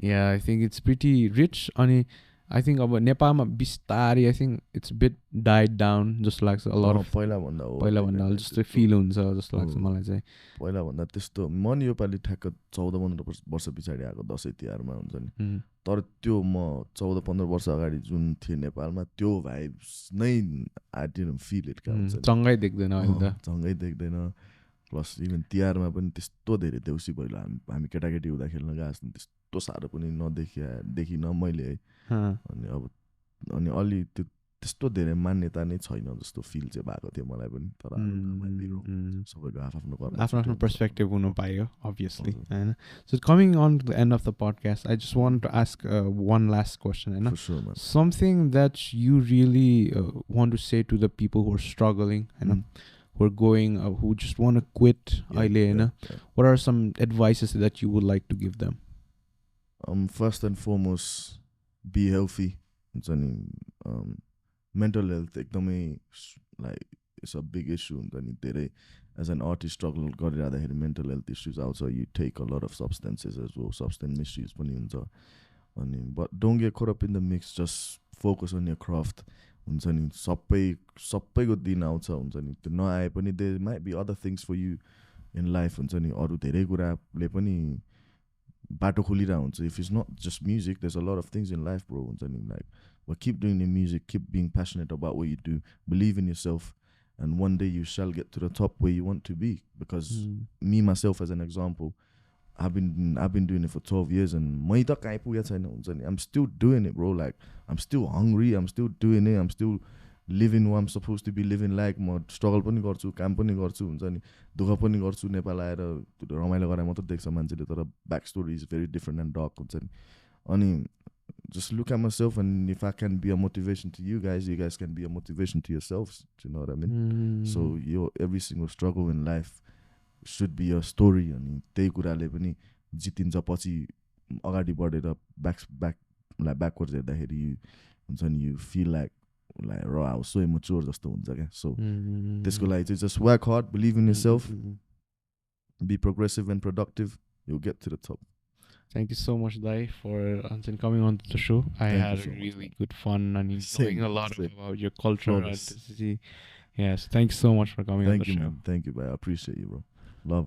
yeah I think it's pretty rich अनि आई थिङ्क अब नेपालमा बिस्तारै I think it's bit died down जस्तो लाग्छ पहिलाभन्दा जस्तो फिल हुन्छ जस्तो लाग्छ मलाई चाहिँ पहिलाभन्दा त्यस्तो म नि योपालि ठ्याक्क 14-15 वर्ष पछाडि आएको दसैँ तिहारमा हुन्छ नि तर त्यो म 14-15 वर्ष अगाडि जुन थिएँ नेपालमा त्यो भाइब्स नै आई डिडन्ट फिल इट सँगै देख्दैन अहिले त सँगै देख्दैन प्लस इभन तिहारमा पनि त्यस्तो धेरै देउसी भैलो हामी केटाकेटी हुँदा खेल्न गएको त्यस्तो साह्रो पनि देखिनँ मैले है अनि अलि त्यो त्यस्तो धेरै मान्यता नै छैन जस्तो फिल चाहिँ भएको थियो मलाई पनि तर सबैको आफ्नो पर्सपेक्टिभ हुनु पायो अभियसली होइन so coming on to the end of the podcast I just want to ask one last question होइन something that you really want to say to the people who are struggling होइन who are going who just want to quit what are some advices that you would like to give them? First and foremost, be healthy. Mental health ekdamai like it's a big issue as an artist struggle गरिरहँदाखेरि mental health issues also you take a lot of substances as well substance misuse पनि हुन्छ but don't get caught up in the mix just focus on your craft हुन्छ नि सबैको दिन आउँछ हुन्छ नि त्यो नआए पनि there might be other things for you in life हुन्छ नि अरू धेरै कुराले पनि बाटो खोलिरहेको हुन्छ if it's not just music there's a lot of things in life bro हुन्छ नि like but keep doing the music keep being passionate about what you do believe in yourself and one day you shall get to the top where you want to be because me myself as an example I've been doing it for 12 years and mai ta kai puge chaina huncha ni I'm still doing it bro like I'm still hungry I'm still doing it I'm still living what I'm supposed to be living like म struggle पनि गर्छु काम पनि गर्छु हुन्छ नि दुःख पनि गर्छु नेपाल आएर रमाइलो गरे मात्र देख्छ मान्छेले तर back story is very different and dark हुन्छ नि अनि just look at myself and if I can be a motivation to you guys can be a motivation to yourselves do you know what I mean so your every single struggle in life should be a story अनि त्यही कुराले पनि जितिन्छ पछि अगाडि बढेर backwards हेर्दाखेरि हुन्छ नि you feel like I was so immature जस्तो हुन्छ क्या so त्यसको लागि चाहिँ just work hard believe in yourself be progressive and productive you'll get to the top. Thank you so much, Dai, for coming on to the show. I had really good fun and enjoying a lot about your culture and authenticity. Yes, thanks so much for coming on the show. Thank you, man. I appreciate you, bro. Love.